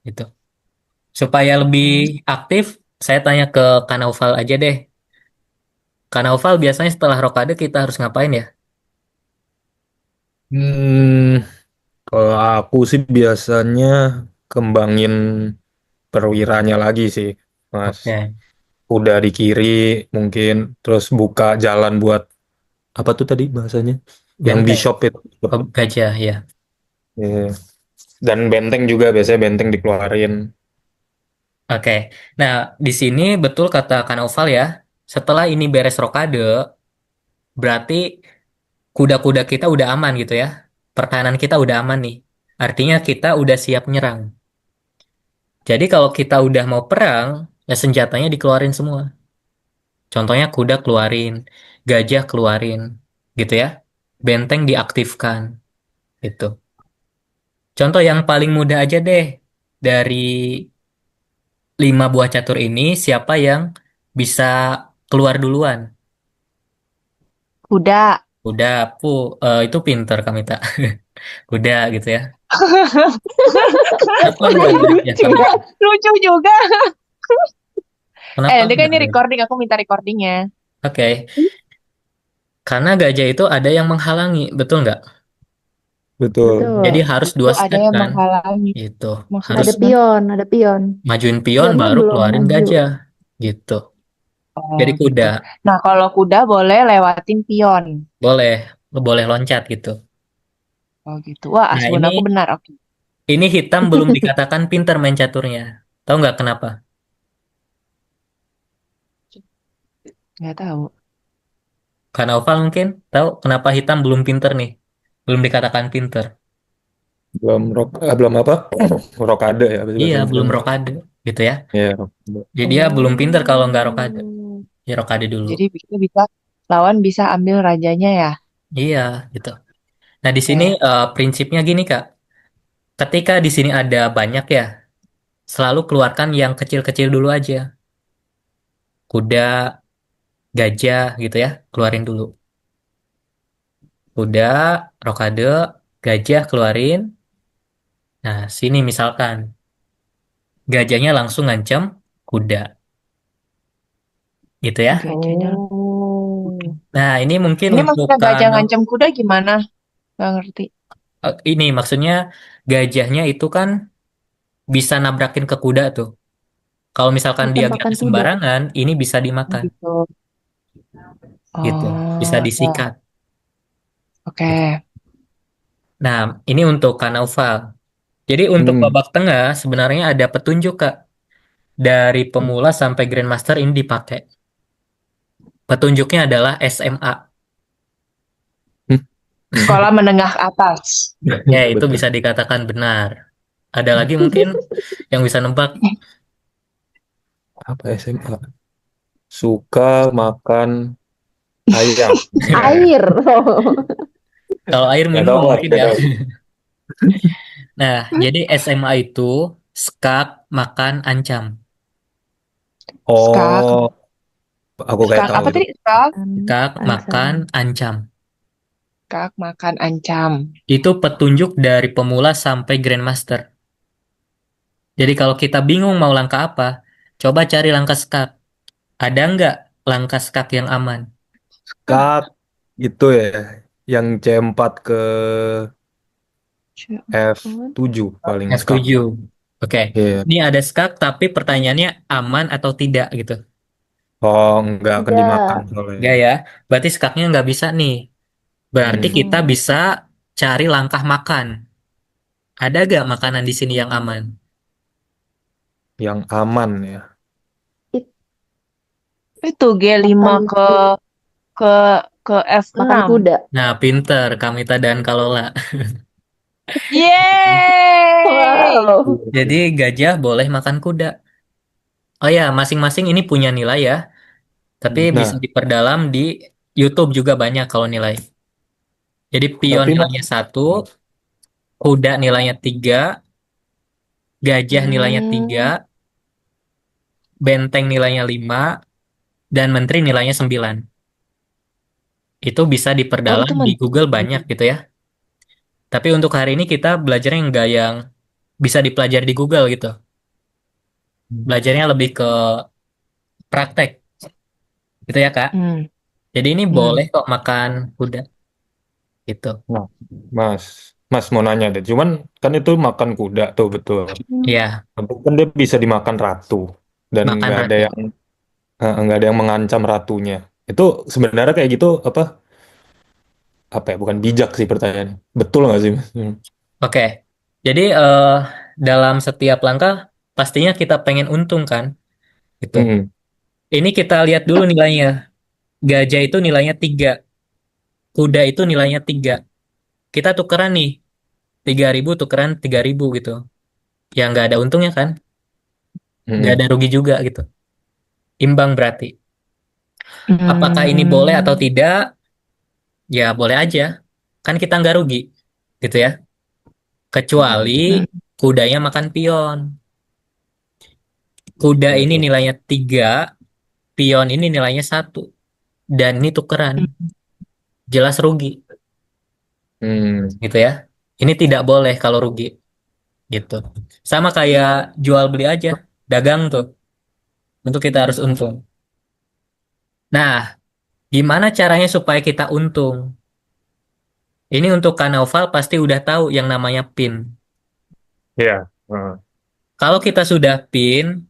Speaker 1: gitu. Supaya lebih
Speaker 3: Hmm.
Speaker 1: aktif, saya tanya ke Kanoval aja deh. Kanoval biasanya setelah rokade kita harus ngapain ya?
Speaker 5: Hmm, Kalau aku sih biasanya kembangin perwiranya lagi sih, Mas.
Speaker 1: Oke.
Speaker 5: Udah di kiri mungkin, terus buka jalan buat apa tuh tadi bahasanya? Yang
Speaker 1: Benteng.
Speaker 5: bishop itu.
Speaker 1: Oh, gajah ya.
Speaker 5: Iya. Dan benteng juga biasanya benteng dikeluarin.
Speaker 1: Oke. Nah, di sini betul kata Kanoval ya. Setelah ini beres rokade, berarti kuda-kuda kita udah aman gitu ya. Pertahanan kita udah aman nih. Artinya kita udah siap nyerang. Jadi kalau kita udah mau perang, ya senjatanya dikeluarin semua. Contohnya kuda keluarin, gajah keluarin, gitu ya. Benteng diaktifkan, gitu. Contoh yang paling mudah aja deh. Dari 5 buah catur ini, siapa yang bisa keluar duluan?
Speaker 3: Kuda.
Speaker 1: Kuda, itu pinter Kamita. Kuda gitu ya. Kenapa nggak gajah
Speaker 3: Lucu juga.
Speaker 1: Kamita?
Speaker 3: Lucu juga.
Speaker 1: Kenapa
Speaker 3: Nanti kan
Speaker 1: nggak
Speaker 3: ini
Speaker 1: gajah?
Speaker 3: recording, aku minta recordingnya.
Speaker 1: Oke, karena gajah itu ada yang menghalangi, betul nggak?
Speaker 5: Betul.
Speaker 1: Jadi
Speaker 2: Betul.
Speaker 1: harus
Speaker 3: Itu
Speaker 1: 2
Speaker 3: ada
Speaker 1: step
Speaker 3: yang
Speaker 1: kan?
Speaker 3: menghalangi.
Speaker 1: Gitu.
Speaker 3: Maksudnya
Speaker 1: Harus
Speaker 2: Ada
Speaker 3: gimana?
Speaker 2: pion, ada pion.
Speaker 1: majuin pion
Speaker 2: Pionnya
Speaker 1: baru
Speaker 2: belum
Speaker 1: keluarin
Speaker 2: maju.
Speaker 1: gajah. Gitu.
Speaker 3: Oh
Speaker 1: Jadi kuda
Speaker 3: gitu. Nah kalau kuda boleh lewatin pion.
Speaker 1: boleh boleh loncat gitu.
Speaker 3: Oh gitu. Wah,
Speaker 1: Nah
Speaker 3: asbun aku
Speaker 1: ini
Speaker 3: benar. Oke.
Speaker 1: hitam belum dikatakan pinter main caturnya. Tahu nggak kenapa?
Speaker 3: Nggak tahu.
Speaker 1: Karena Oval mungkin tahu kenapa hitam belum pinter nih. Belum dikatakan pinter.
Speaker 5: Belum apa? Rokade ya
Speaker 1: Iya,
Speaker 5: bahasa
Speaker 1: belum
Speaker 5: Inggrisnya.
Speaker 1: rokade gitu ya.
Speaker 5: Iya, rokade.
Speaker 1: Jadi dia belum pinter kalau nggak rokade.
Speaker 2: Oh.
Speaker 1: Ya rokade dulu.
Speaker 3: Jadi kita bisa lawan bisa ambil rajanya ya.
Speaker 1: Iya, gitu. Nah, di sini
Speaker 3: Oke.
Speaker 1: prinsipnya gini, Kak. Ketika di sini ada banyak ya, selalu keluarkan yang kecil-kecil dulu aja. Kuda, gajah gitu ya, keluarin dulu. Kuda, rokade, gajah keluarin. Nah, sini misalkan gajahnya langsung ngancam kuda, gitu ya.
Speaker 3: Gajahnya. Oke.
Speaker 2: Oh.
Speaker 1: Nah, ini mungkin
Speaker 3: Ini
Speaker 1: untuk
Speaker 3: maksudnya gajah
Speaker 1: kanal
Speaker 3: ngancem kuda gimana? Gak ngerti.
Speaker 1: ini maksudnya gajahnya itu kan bisa nabrakin ke kuda tuh. Kalau misalkan dia nggak
Speaker 2: Ditembakkan kuda.
Speaker 1: sembarangan, ini bisa dimakan,
Speaker 3: Gitu.
Speaker 1: gitu. Bisa
Speaker 3: Oh, ya.
Speaker 1: disikat,
Speaker 3: Oke.
Speaker 1: gitu. Nah, ini untuk Kanaufal. Jadi untuk
Speaker 5: Hmm.
Speaker 1: babak tengah sebenarnya ada petunjuk Kak. Dari pemula sampai Grandmaster ini dipakai. Petunjuknya adalah SMA.
Speaker 5: Hmm.
Speaker 3: Sekolah menengah atas.
Speaker 1: Ya, itu
Speaker 5: Betul.
Speaker 1: bisa dikatakan benar. Ada lagi mungkin yang bisa nebak.
Speaker 5: Apa SMA? Suka makan ayam.
Speaker 2: Air.
Speaker 1: Kalau air
Speaker 5: Nggak
Speaker 1: minum
Speaker 5: tahu lah,
Speaker 1: mungkin
Speaker 5: nggak
Speaker 1: ya.
Speaker 5: tahu.
Speaker 1: Nah, jadi SMA itu skak makan ancam.
Speaker 3: Skak.
Speaker 5: Oh, aku kayak
Speaker 3: Skak
Speaker 5: tahu
Speaker 3: apa
Speaker 5: itu.
Speaker 3: tadi? Skak.
Speaker 1: Skak
Speaker 2: Ancam.
Speaker 1: makan ancam.
Speaker 3: Skak makan ancam.
Speaker 1: Itu petunjuk dari pemula sampai Grandmaster. Jadi kalau kita bingung mau langkah apa, coba cari langkah skak. Ada nggak langkah skak yang aman?
Speaker 5: Kak, itu ya, yang C4 ke F7 paling skak.
Speaker 1: F7. Oke.
Speaker 5: Iya.
Speaker 1: Ini ada skak tapi pertanyaannya aman atau tidak gitu.
Speaker 5: Oh, nggak akan dimakan
Speaker 2: Tidak.
Speaker 5: soalnya.
Speaker 1: Enggak ya. Berarti skaknya nggak bisa nih. Berarti
Speaker 5: Hmm.
Speaker 1: kita bisa cari langkah makan. Ada gak makanan di sini yang aman?
Speaker 5: Yang aman ya.
Speaker 2: It-
Speaker 3: Itu G5
Speaker 2: Makan,
Speaker 3: ke ke
Speaker 2: makan
Speaker 3: F6.
Speaker 2: kuda.
Speaker 1: Nah, pinter Kamita dan Kalola.
Speaker 3: Yeay!
Speaker 2: Wow.
Speaker 1: Jadi gajah boleh makan kuda. Oh ya, masing-masing ini punya nilai ya. Tapi bisa
Speaker 5: Nah,
Speaker 1: diperdalam di YouTube juga banyak kalau nilai. Jadi pion
Speaker 5: tapi Mas,
Speaker 1: nilainya 1, kuda nilainya 3, gajah nilainya 3,
Speaker 2: Hmm.
Speaker 1: benteng nilainya 5, dan menteri nilainya 9. Itu bisa
Speaker 3: Oh,
Speaker 1: diperdalam
Speaker 3: itu
Speaker 1: di
Speaker 3: menteri.
Speaker 1: Google banyak gitu ya. Tapi untuk hari ini kita belajarnya nggak yang bisa dipelajari di Google gitu. Belajarnya lebih ke praktek gitu ya Kak.
Speaker 3: Hmm.
Speaker 1: Jadi ini boleh
Speaker 3: Hmm.
Speaker 1: kok makan kuda gitu.
Speaker 5: nah, Mas, Mas mau nanya deh. Cuman kan itu makan kuda tuh betul.
Speaker 1: Iya,
Speaker 5: Tapi kan dia bisa dimakan ratu dan
Speaker 1: makan
Speaker 5: nggak ada
Speaker 1: ratu.
Speaker 5: yang nggak ada yang mengancam ratunya. Itu sebenarnya kayak gitu apa ya? Bukan bijak sih pertanyaannya. Betul nggak sih, Mas? Hmm.
Speaker 1: Oke. Jadi dalam setiap langkah pastinya kita pengen untung kan gitu.
Speaker 5: Hmm.
Speaker 1: Ini kita lihat dulu nilainya. Gajah itu nilainya 3, kuda itu nilainya 3. Kita tukeran nih, 3.000 tukeran 3.000 gitu. Ya nggak ada untungnya kan? Nggak
Speaker 5: Hmm.
Speaker 1: ada rugi juga gitu. Imbang berarti. Apakah ini boleh atau
Speaker 3: Hmm.
Speaker 1: tidak? Ya boleh aja. Kan kita nggak rugi gitu ya. Kecuali
Speaker 3: Hmm.
Speaker 1: kudanya makan pion. Kuda ini
Speaker 5: Hmm.
Speaker 1: nilainya 3, pion ini nilainya 1. Dan ini tukeran. Jelas rugi
Speaker 5: Hmm.
Speaker 1: gitu ya. Ini tidak boleh kalau rugi gitu. Sama kayak jual beli aja. Dagang tuh. Untuk kita harus untung. Nah, gimana caranya supaya kita untung? Ini untuk Kanoval pasti udah tahu yang namanya PIN.
Speaker 5: Iya. Heeh.
Speaker 1: Kalau kita sudah PIN,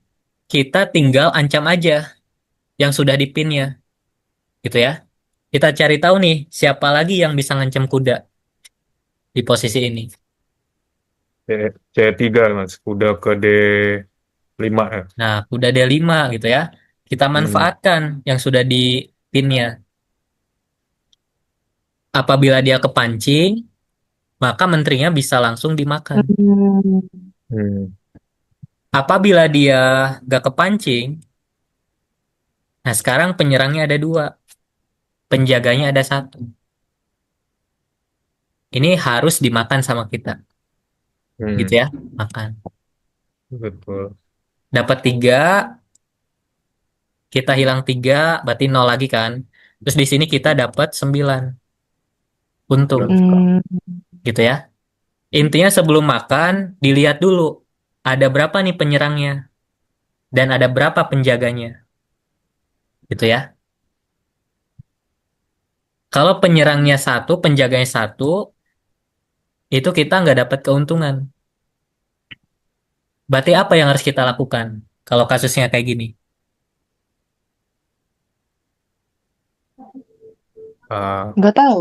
Speaker 1: kita tinggal ancam aja yang sudah di PIN-nya, gitu ya. Kita cari tahu nih, siapa lagi yang bisa ngancam kuda di posisi ini.
Speaker 5: C3 Mas. Udah ke D5 ya.
Speaker 1: Nah, kuda D5 gitu ya. Kita
Speaker 5: Hmm.
Speaker 1: manfaatkan yang sudah di PIN-nya. Apabila dia kepancing, maka menterinya bisa langsung dimakan.
Speaker 3: Hmm.
Speaker 5: Hmm.
Speaker 1: Apabila dia gak kepancing, nah sekarang penyerangnya ada 2, penjaganya ada 1. Ini harus dimakan sama kita, gitu
Speaker 5: Hmm.
Speaker 1: ya, makan.
Speaker 5: Betul.
Speaker 1: Dapat 3, kita hilang 3, berarti 0 lagi kan. Terus di sini kita dapat 9, untung,
Speaker 5: Dan sekarang.
Speaker 3: Hmm.
Speaker 1: gitu ya. Intinya sebelum makan, dilihat dulu, ada berapa nih penyerangnya, dan ada berapa penjaganya, gitu ya. Kalau penyerangnya 1, penjaganya 1, itu kita nggak dapat keuntungan. Berarti apa yang harus kita lakukan kalau kasusnya kayak gini?
Speaker 5: Ah,
Speaker 3: Nggak tahu.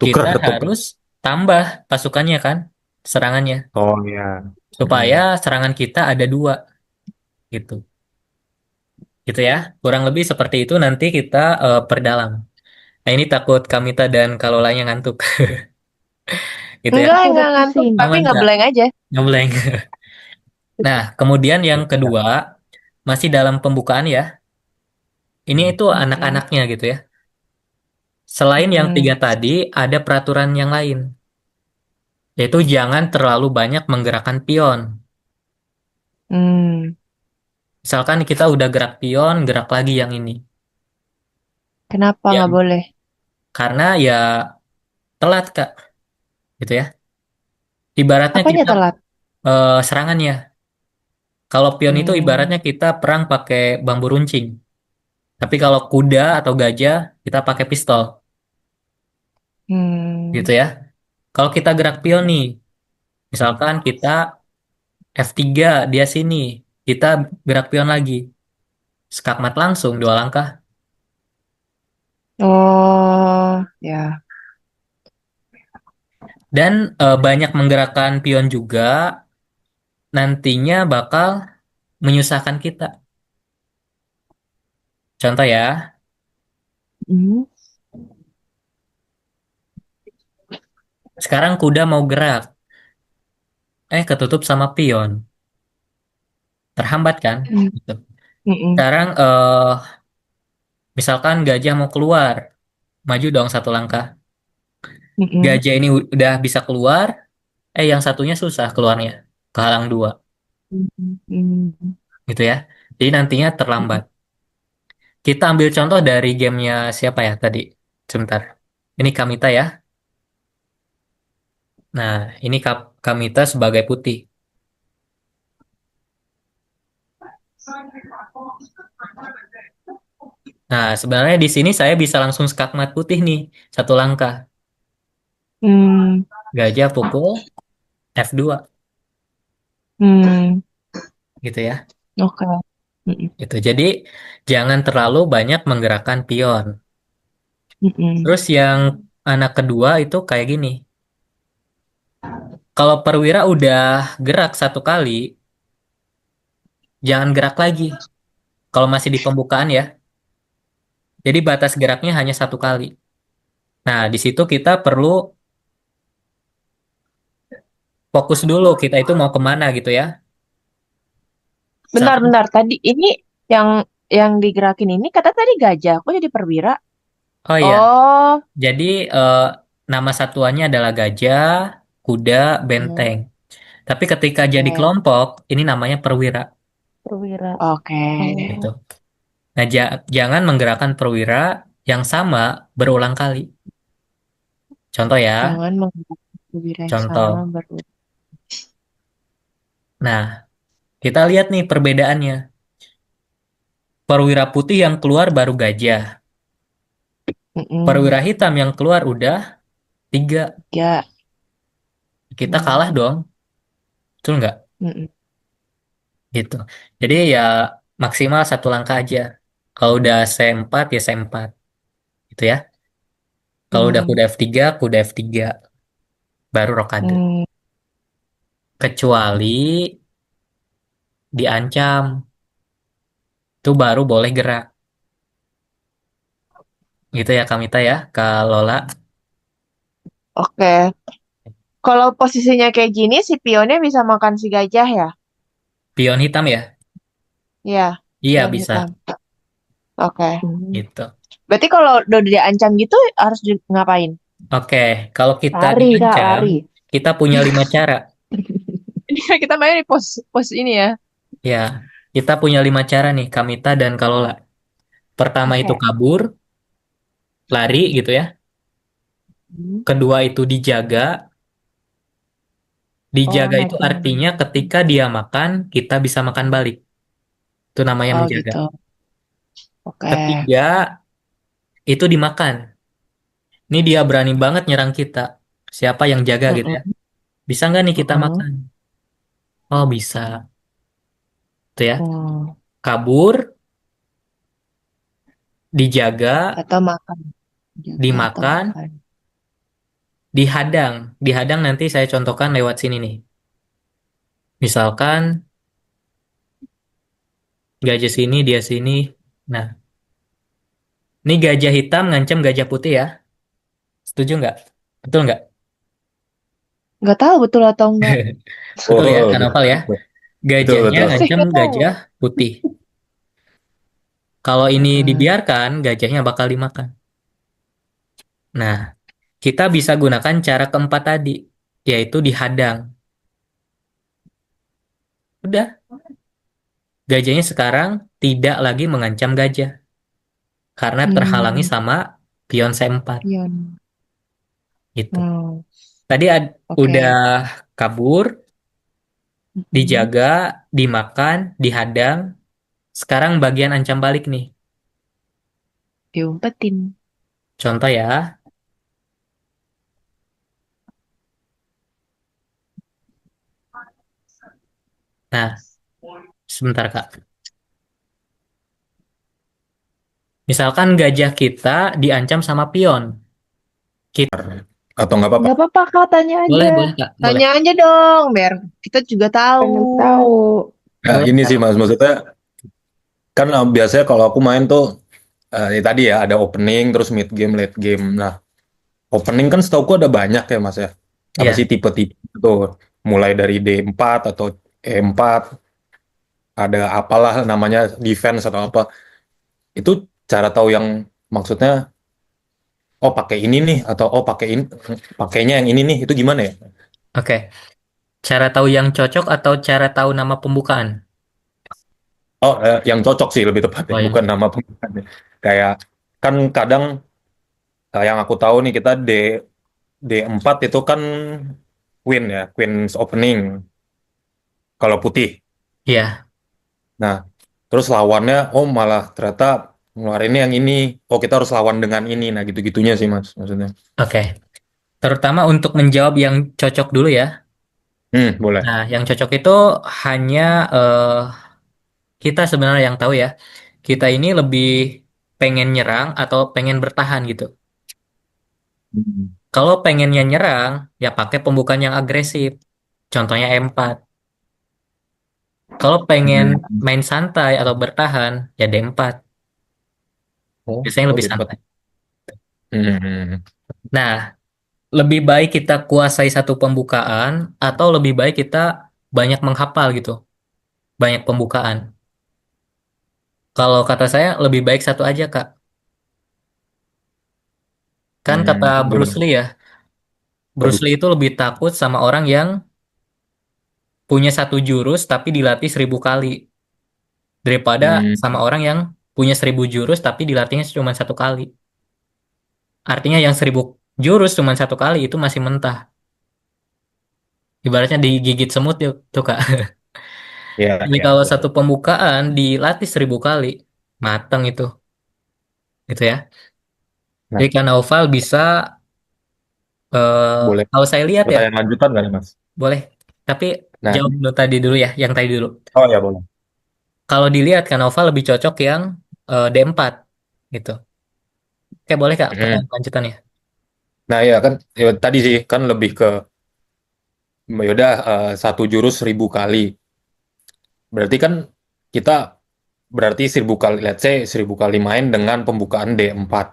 Speaker 5: tuker
Speaker 1: Kita
Speaker 5: tuker.
Speaker 1: harus tambah pasukannya kan? serangannya.
Speaker 5: Oh ya.
Speaker 1: Supaya serangan kita ada dua, gitu. Gitu ya. Kurang lebih seperti itu nanti kita perdalam. Nah, ini takut Kamita dan Kalolanya ngantuk. Gitu ya.
Speaker 3: Enggak,
Speaker 2: Aku udah
Speaker 3: enggak ngantuk,
Speaker 2: pusing.
Speaker 3: tapi
Speaker 1: Aman
Speaker 3: nggak
Speaker 1: enggak?
Speaker 3: blank aja.
Speaker 1: Ngeblank. Nah, kemudian yang kedua, masih dalam pembukaan ya. Ini itu
Speaker 3: Oke.
Speaker 1: anak-anaknya gitu ya. Selain yang tiga
Speaker 3: Mm-mm.
Speaker 1: tadi, ada peraturan yang lain. Yaitu jangan terlalu banyak menggerakkan pion.
Speaker 3: Hmm.
Speaker 1: Misalkan kita udah gerak pion, gerak lagi yang ini.
Speaker 3: Kenapa
Speaker 1: Ya,
Speaker 3: nggak boleh?
Speaker 1: karena ya telat, Kak. Gitu ya. Ibaratnya
Speaker 3: Apanya
Speaker 1: kita
Speaker 3: telat?
Speaker 1: serangannya. Kalau pion itu
Speaker 3: Hmm.
Speaker 1: ibaratnya kita perang pakai bambu runcing. Tapi kalau kuda atau gajah, kita pakai pistol. Gitu
Speaker 3: Hmm.
Speaker 1: ya. Kalau kita gerak pion nih, misalkan kita F3, dia sini. Kita gerak pion lagi. Skakmat langsung 2 langkah.
Speaker 3: Oh, ya.
Speaker 1: Dan banyak menggerakkan pion juga nantinya bakal menyusahkan kita. Contoh ya,
Speaker 3: Hmm.
Speaker 1: sekarang kuda mau gerak, ketutup sama pion. Terhambat kan?
Speaker 3: Hmm.
Speaker 1: Gitu.
Speaker 3: Mm-mm.
Speaker 1: Sekarang misalkan gajah mau keluar, maju dong 1 langkah.
Speaker 3: Mm-mm.
Speaker 1: Gajah ini udah bisa keluar, yang satunya susah keluarnya. Kehalang 2,
Speaker 3: Mm-mm.
Speaker 1: gitu ya. Jadi nantinya terlambat. Kita ambil contoh dari gamenya siapa ya tadi? Sebentar. Ini Kamita ya. Nah, ini Kamita sebagai putih. Nah, sebenarnya di sini saya bisa langsung skakmat putih nih, 1 langkah.
Speaker 3: Hmm.
Speaker 1: Gajah pukul F2,
Speaker 3: Hmm.
Speaker 1: gitu ya.
Speaker 3: Oke. Mm-mm.
Speaker 1: Gitu. Jadi jangan terlalu banyak menggerakkan pion.
Speaker 3: Mm-mm.
Speaker 1: Terus yang anak kedua itu kayak gini. Kalau perwira udah gerak 1 kali, jangan gerak lagi. Kalau masih di pembukaan ya. Jadi batas geraknya hanya 1 kali. Nah, di situ kita perlu fokus dulu. Kita itu mau kemana gitu ya. Satu.
Speaker 3: Bentar-bentar. Tadi ini yang digerakin ini kata tadi gajah. Kok jadi perwira?
Speaker 1: Oh iya.
Speaker 3: Oh.
Speaker 1: Jadi eh, nama satuannya adalah gajah, kuda,
Speaker 3: Hmm.
Speaker 1: benteng. Tapi ketika jadi
Speaker 3: Oke.
Speaker 1: kelompok, ini namanya perwira.
Speaker 2: Perwira.
Speaker 3: Oke.
Speaker 1: Gitu.
Speaker 2: Oh.
Speaker 1: Nah, jangan menggerakkan perwira yang sama berulang kali. Contoh ya,
Speaker 3: Jangan menggunakan perwira yang sama
Speaker 1: contoh.
Speaker 3: baru.
Speaker 1: Nah, kita lihat nih perbedaannya. Perwira putih yang keluar baru gajah.
Speaker 3: Mm-mm.
Speaker 1: Perwira hitam yang keluar udah 3.
Speaker 3: Ya.
Speaker 1: Kita
Speaker 3: Hmm.
Speaker 1: kalah dong. Betul nggak?
Speaker 3: Mm-mm.
Speaker 1: Gitu. Jadi ya maksimal 1 langkah aja. Kalau udah C4 ya C4. Gitu ya. Kalau udah
Speaker 3: Hmm.
Speaker 1: kuda F3, kuda F3. Baru rokade.
Speaker 3: Hmm.
Speaker 1: Kecuali diancam. Itu baru boleh gerak. Gitu ya Kamita ya. Kak Lola.
Speaker 3: Oke. Kalau posisinya kayak gini, si pionnya bisa makan si gajah ya?
Speaker 1: Pion hitam ya?
Speaker 3: Iya,
Speaker 1: Iya
Speaker 3: pion
Speaker 1: bisa.
Speaker 3: hitam. Oke.
Speaker 2: Hmm.
Speaker 1: Gitu.
Speaker 3: Berarti kalau udah diancam gitu harus ngapain?
Speaker 1: Oke. Kalau kita
Speaker 2: Lari, Kak,
Speaker 1: diancam,
Speaker 2: lari.
Speaker 1: kita punya 5 cara.
Speaker 3: Ini kan kita main di pos ini ya.
Speaker 1: Ya. Kita punya 5 cara nih, Kamita dan Kalola. Pertama itu
Speaker 2: Oke.
Speaker 1: kabur, lari gitu ya.
Speaker 3: Hmm.
Speaker 1: Kedua itu dijaga.
Speaker 2: Oh,
Speaker 1: Dijaga itu
Speaker 2: nagih.
Speaker 1: artinya ketika dia makan, kita bisa makan balik. Itu namanya
Speaker 3: Oh
Speaker 1: menjaga.
Speaker 3: gitu. Oke.
Speaker 1: Ketiga, itu dimakan. Ini dia berani banget nyerang kita. Siapa yang jaga gitu ya?
Speaker 3: Mm-mm.
Speaker 1: Bisa nggak nih kita
Speaker 3: Mm-mm.
Speaker 1: makan? Oh, bisa. Itu ya.
Speaker 3: Hmm.
Speaker 1: Kabur, dijaga,
Speaker 3: Atau makan. Jaga atau
Speaker 1: dimakan,
Speaker 3: makan.
Speaker 1: dihadang. Dihadang nanti saya contohkan lewat sini nih. Misalkan gajah sini, dia sini. Nah, ini gajah hitam ngancam gajah putih ya. Setuju nggak? Betul nggak?
Speaker 3: Nggak tahu betul atau enggak.
Speaker 1: Betul ya,
Speaker 5: Oh,
Speaker 1: Kak Noval ya.
Speaker 5: betul, betul,
Speaker 1: Gajahnya
Speaker 5: betul.
Speaker 3: Saya
Speaker 1: ngancam
Speaker 3: nggak tahu.
Speaker 1: gajah putih. Kalau ini
Speaker 3: Heeh.
Speaker 1: dibiarkan, gajahnya bakal dimakan. Nah, kita bisa gunakan cara keempat tadi, yaitu dihadang. Udah, gajahnya sekarang tidak lagi mengancam gajah karena terhalangi
Speaker 3: Hmm,
Speaker 1: sama pion C4
Speaker 3: pion.
Speaker 1: gitu.
Speaker 3: Hmm,
Speaker 1: Tadi udah
Speaker 3: oke.
Speaker 1: kabur,
Speaker 3: Mm-mm.
Speaker 1: dijaga, dimakan, dihadang. Sekarang bagian ancam balik nih.
Speaker 3: Diumpetin.
Speaker 1: Contoh ya. Nah, sebentar Kak. Misalkan gajah kita diancam sama pion. Kita,
Speaker 5: Atau nggak apa-apa?
Speaker 2: Nggak apa-apa, Kak, tanya
Speaker 1: boleh,
Speaker 2: aja.
Speaker 1: boleh Kak, boleh.
Speaker 3: Tanya aja dong, biar kita juga tahu.
Speaker 2: Pengen tahu.
Speaker 5: Nah,
Speaker 1: Boleh
Speaker 5: ini
Speaker 1: Kak.
Speaker 5: sih Mas, maksudnya kan biasanya kalau aku main tuh ya tadi ya ada opening terus mid game late game. Nah, opening kan setauku ada banyak ya Mas ya. Apa
Speaker 1: Iya,
Speaker 5: sih tipe-tipe tuh mulai dari D4 atau E4 ada apalah namanya defense atau apa. Itu cara tahu yang maksudnya oh pakai ini nih atau oh pakai ini pakainya yang ini nih itu gimana ya?
Speaker 1: oke. Cara tahu yang cocok atau cara tahu nama pembukaan?
Speaker 5: Oh, yang cocok sih lebih tepatnya
Speaker 1: Oh, yang
Speaker 5: bukan nama pembukaannya. Kayak kan kadang yang aku tahu nih kita D4 itu kan Queen ya, Queen's opening kalau putih.
Speaker 1: iya,
Speaker 5: Nah, terus lawannya oh malah ternyata ngeluarinnya yang ini. Oh, kita harus lawan dengan ini. Nah, gitu-gitunya sih Mas maksudnya.
Speaker 1: oke. Terutama untuk menjawab yang cocok dulu ya.
Speaker 5: Boleh.
Speaker 1: Nah, yang cocok itu hanya kita sebenarnya yang tahu ya. Kita ini lebih pengen nyerang atau pengen bertahan gitu.
Speaker 5: Hmm.
Speaker 1: Kalau pengennya nyerang, ya pakai pembukaan yang agresif. Contohnya M4. Kalau pengen
Speaker 5: Hmm.
Speaker 1: main santai atau bertahan, ya D4.
Speaker 5: Oh,
Speaker 1: Biasanya
Speaker 5: oh
Speaker 1: lebih
Speaker 5: D4.
Speaker 1: santai.
Speaker 5: Hmm.
Speaker 1: Nah, lebih baik kita kuasai satu pembukaan atau lebih baik kita banyak menghafal gitu, banyak pembukaan. Kalau kata saya lebih baik satu aja, Kak. Kan kata Bruce
Speaker 5: Gimana?
Speaker 1: Lee ya, Bruce
Speaker 5: Waduh.
Speaker 1: Lee itu lebih takut sama orang yang punya satu jurus tapi dilatih 1000 kali daripada sama
Speaker 5: Hmm.
Speaker 1: orang yang punya 1000 jurus tapi dilatihnya cuma 1 kali. Artinya yang 1000 jurus cuma 1 kali itu masih mentah. Ibaratnya digigit semut tuh, Kak.
Speaker 5: Ya,
Speaker 1: Jadi
Speaker 5: ya,
Speaker 1: kalau satu
Speaker 5: betul.
Speaker 1: pembukaan dilatih 1000 kali, mateng itu, gitu ya.
Speaker 5: Nah,
Speaker 1: Jadi Kak Naufal bisa,
Speaker 5: boleh
Speaker 1: kalau saya lihat ya,
Speaker 5: pertanyaan lanjutan nggak nih, Mas?
Speaker 1: boleh. Tapi
Speaker 5: Nah,
Speaker 1: jawab dulu tadi dulu ya, yang tadi dulu.
Speaker 5: oh ya boleh.
Speaker 1: Kalau dilihat Kak Naufal lebih cocok yang D4, gitu. Oke, boleh Kak,
Speaker 5: Hmm.
Speaker 1: pertanyaan lanjutannya.
Speaker 5: Nah, ya kan ya, tadi sih kan lebih ke yaudah satu jurus 1000 kali. Berarti kan kita berarti 1000 kali, let's say 1000 kali main dengan pembukaan D4.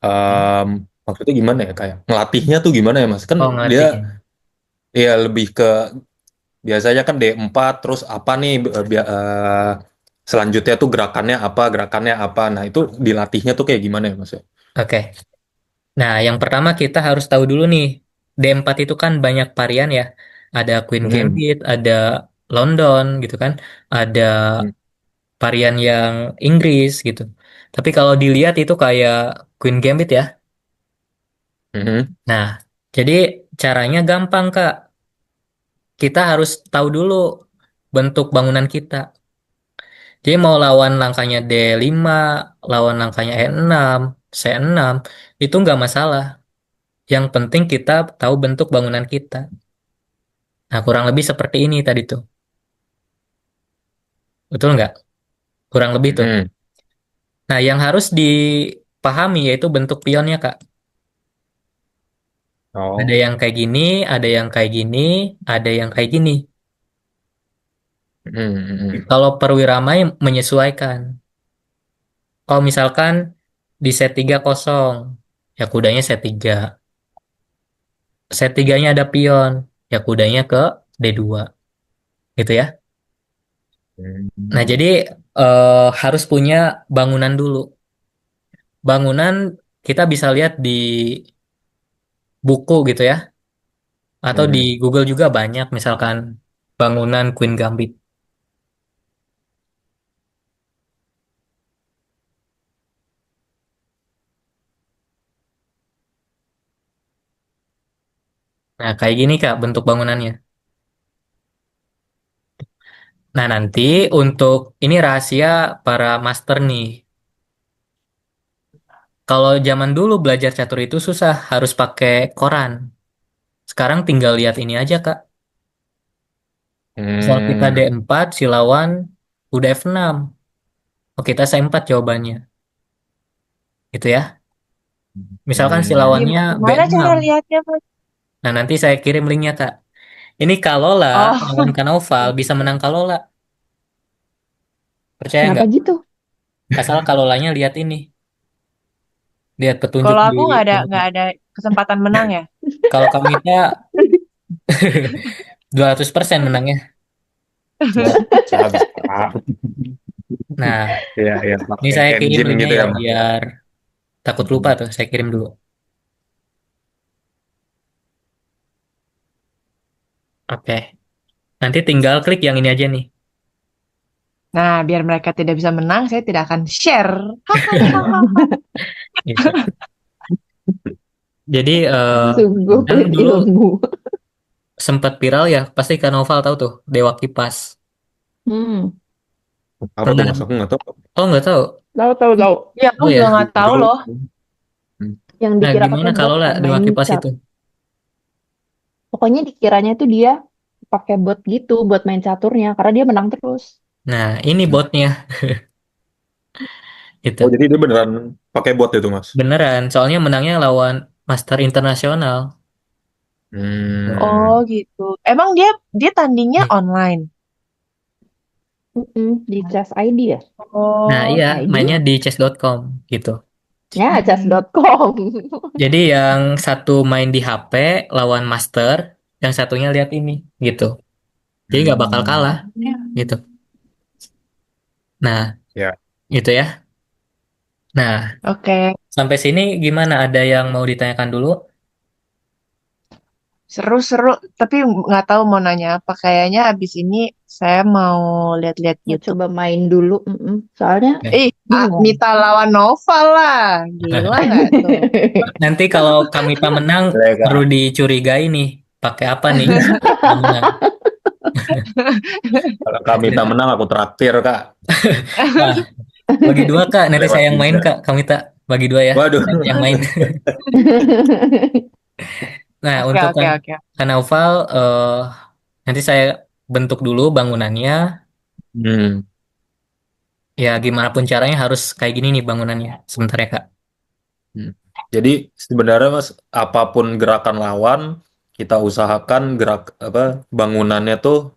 Speaker 5: Em, Maksudnya gimana ya kayak ngelatihnya tuh gimana ya Mas? Kan
Speaker 1: Oh,
Speaker 5: dia
Speaker 1: ngerti.
Speaker 5: ya lebih ke biasanya kan D4 terus apa nih selanjutnya tuh gerakannya apa. Nah, itu dilatihnya tuh kayak gimana ya Mas? Ya?
Speaker 1: Oke. Nah, yang pertama kita harus tahu dulu nih, D4 itu kan banyak varian ya. Ada Queen
Speaker 5: Hmm.
Speaker 1: Gambit, ada London gitu kan. Ada
Speaker 5: Hmm.
Speaker 1: varian yang Inggris gitu. Tapi kalau dilihat itu kayak Queen Gambit ya.
Speaker 5: Mhm.
Speaker 1: Nah, jadi caranya gampang Kak. Kita harus tahu dulu bentuk bangunan kita. Jadi mau lawan langkahnya D5, lawan langkahnya E6, C6, itu nggak masalah. Yang penting kita tahu bentuk bangunan kita. Nah, kurang lebih seperti ini tadi tuh. Betul nggak? Kurang lebih tuh.
Speaker 5: Mhm.
Speaker 1: Nah, yang harus dipahami yaitu bentuk pionnya Kak. Ada
Speaker 5: Oh.
Speaker 1: yang kayak gini, ada yang kayak gini, ada yang kayak gini. Kalau perwiramai menyesuaikan. Kalau misalkan di set 3 kosong, ya kudanya set 3. Set 3-nya ada pion, ya kudanya ke D2. Gitu ya. Nah, jadi harus punya bangunan dulu. Bangunan kita bisa lihat di buku gitu ya, atau di Google juga banyak, misalkan bangunan Queen Gambit. Nah, kayak gini Kak bentuk bangunannya. Nah, nanti untuk ini rahasia para master nih. Kalau zaman dulu belajar catur itu susah, harus pakai koran. Sekarang tinggal lihat ini aja Kak. Misal kita
Speaker 5: Hmm.
Speaker 1: D4, si lawan udah F6. Oh, kita C4 jawabannya. Gitu ya. Misalkan si
Speaker 5: Hmm.
Speaker 1: lawannya
Speaker 3: Gimana
Speaker 1: B6.
Speaker 3: cara lihatnya, Mas?
Speaker 1: Nah, nanti saya kirim linknya, Kak. Ini Kalola, lawan
Speaker 3: Oh,
Speaker 1: Kanoval, bisa menang Kalola. Percaya
Speaker 2: Kenapa
Speaker 1: nggak?
Speaker 2: gitu?
Speaker 1: Asal Kalolanya lihat ini. Lihat petunjuk
Speaker 3: kalau
Speaker 1: di
Speaker 3: aku
Speaker 1: ininya.
Speaker 3: nggak ada kesempatan menang ya.
Speaker 1: Kalau Kamita 200% menangnya.
Speaker 5: Bisa, bisa.
Speaker 1: Nah,
Speaker 5: Iya, iya,
Speaker 1: ini
Speaker 5: pakai
Speaker 1: saya kirim
Speaker 5: engine
Speaker 1: linknya
Speaker 5: gitu
Speaker 1: ya,
Speaker 5: ya, Mas.
Speaker 1: biar takut lupa tuh. Saya kirim dulu. Oke. Nanti tinggal klik yang ini aja nih.
Speaker 3: Nah, biar mereka tidak bisa menang, saya tidak akan share. Hahaha.
Speaker 1: Gitu. Jadi,
Speaker 2: Sungguh
Speaker 1: kan
Speaker 2: pelit
Speaker 1: dulu
Speaker 2: ilmu.
Speaker 1: sempat viral ya, pasti Kanoval tahu tuh, Dewa Kipas.
Speaker 2: Hmm.
Speaker 5: Apa tuh, Mas?
Speaker 1: Pernah?
Speaker 5: Aku nggak tahu.
Speaker 1: Oh, nggak tahu.
Speaker 2: Tahu tahu tahu.
Speaker 3: Ya, aku
Speaker 1: Oh
Speaker 3: juga
Speaker 1: ya.
Speaker 3: nggak tahu
Speaker 5: Dulu.
Speaker 3: loh.
Speaker 5: Hmm.
Speaker 2: Yang
Speaker 1: Nah,
Speaker 2: dikira
Speaker 1: gimana
Speaker 2: pakai bot
Speaker 1: kalau lah
Speaker 2: kan
Speaker 1: Dewa
Speaker 2: main
Speaker 1: Kipas
Speaker 2: cat.
Speaker 1: itu?
Speaker 2: Pokoknya dikiranya itu dia pakai bot gitu buat main caturnya karena dia menang terus.
Speaker 1: Nah, ini botnya.
Speaker 5: Oh,
Speaker 1: Gitu.
Speaker 5: jadi dia beneran pakai bot itu, Mas?
Speaker 1: Beneran, soalnya menangnya lawan Master Internasional.
Speaker 3: Oh,
Speaker 5: Hmm.
Speaker 3: gitu. Emang dia dia tandingnya
Speaker 1: Hmm.
Speaker 3: online.
Speaker 2: Di Chess ID ya?
Speaker 1: Nah,
Speaker 3: Oh,
Speaker 1: iya,
Speaker 2: ID?
Speaker 1: mainnya di chess.com gitu.
Speaker 2: Ya, chess.com.
Speaker 1: Jadi yang satu main di HP lawan Master, yang satunya lihat ini gitu. Jadi nggak bakal kalah
Speaker 5: Hmm.
Speaker 1: gitu. Nah,
Speaker 5: Ya.
Speaker 1: gitu ya. Nah,
Speaker 3: oke.
Speaker 1: sampai sini gimana? Ada yang mau ditanyakan dulu?
Speaker 3: Seru-seru. Tapi nggak tahu mau nanya apa. Kayaknya abis ini saya mau lihat-lihat
Speaker 2: Mau
Speaker 3: YouTube.
Speaker 2: coba main dulu. Soalnya
Speaker 1: Oke.
Speaker 3: Ih,
Speaker 2: bingung.
Speaker 3: Mita lawan Noval lah. Gila nggak tuh?
Speaker 1: Nanti kalau Kamita menang,
Speaker 5: Boleh,
Speaker 1: perlu
Speaker 5: Kak.
Speaker 1: dicurigai nih. Pakai apa nih? Menang.
Speaker 5: Kalau Kak Mita menang, aku traktir, Kak.
Speaker 1: Wah, bagi dua Kak. Nanti
Speaker 5: Lewat
Speaker 1: saya yang main
Speaker 5: juga.
Speaker 1: Kak. Kamita bagi dua ya.
Speaker 5: Waduh.
Speaker 1: Nanti yang main. Nah,
Speaker 3: Oke,
Speaker 1: untuk
Speaker 3: oke, oke.
Speaker 1: Kanaval, nanti saya bentuk dulu bangunannya.
Speaker 5: Hmm.
Speaker 1: Ya, gimana pun caranya harus kayak gini nih bangunannya. Sebentar ya Kak.
Speaker 5: Hmm. Jadi sebenarnya, Mas, apapun gerakan lawan, kita usahakan gerak apa bangunannya tuh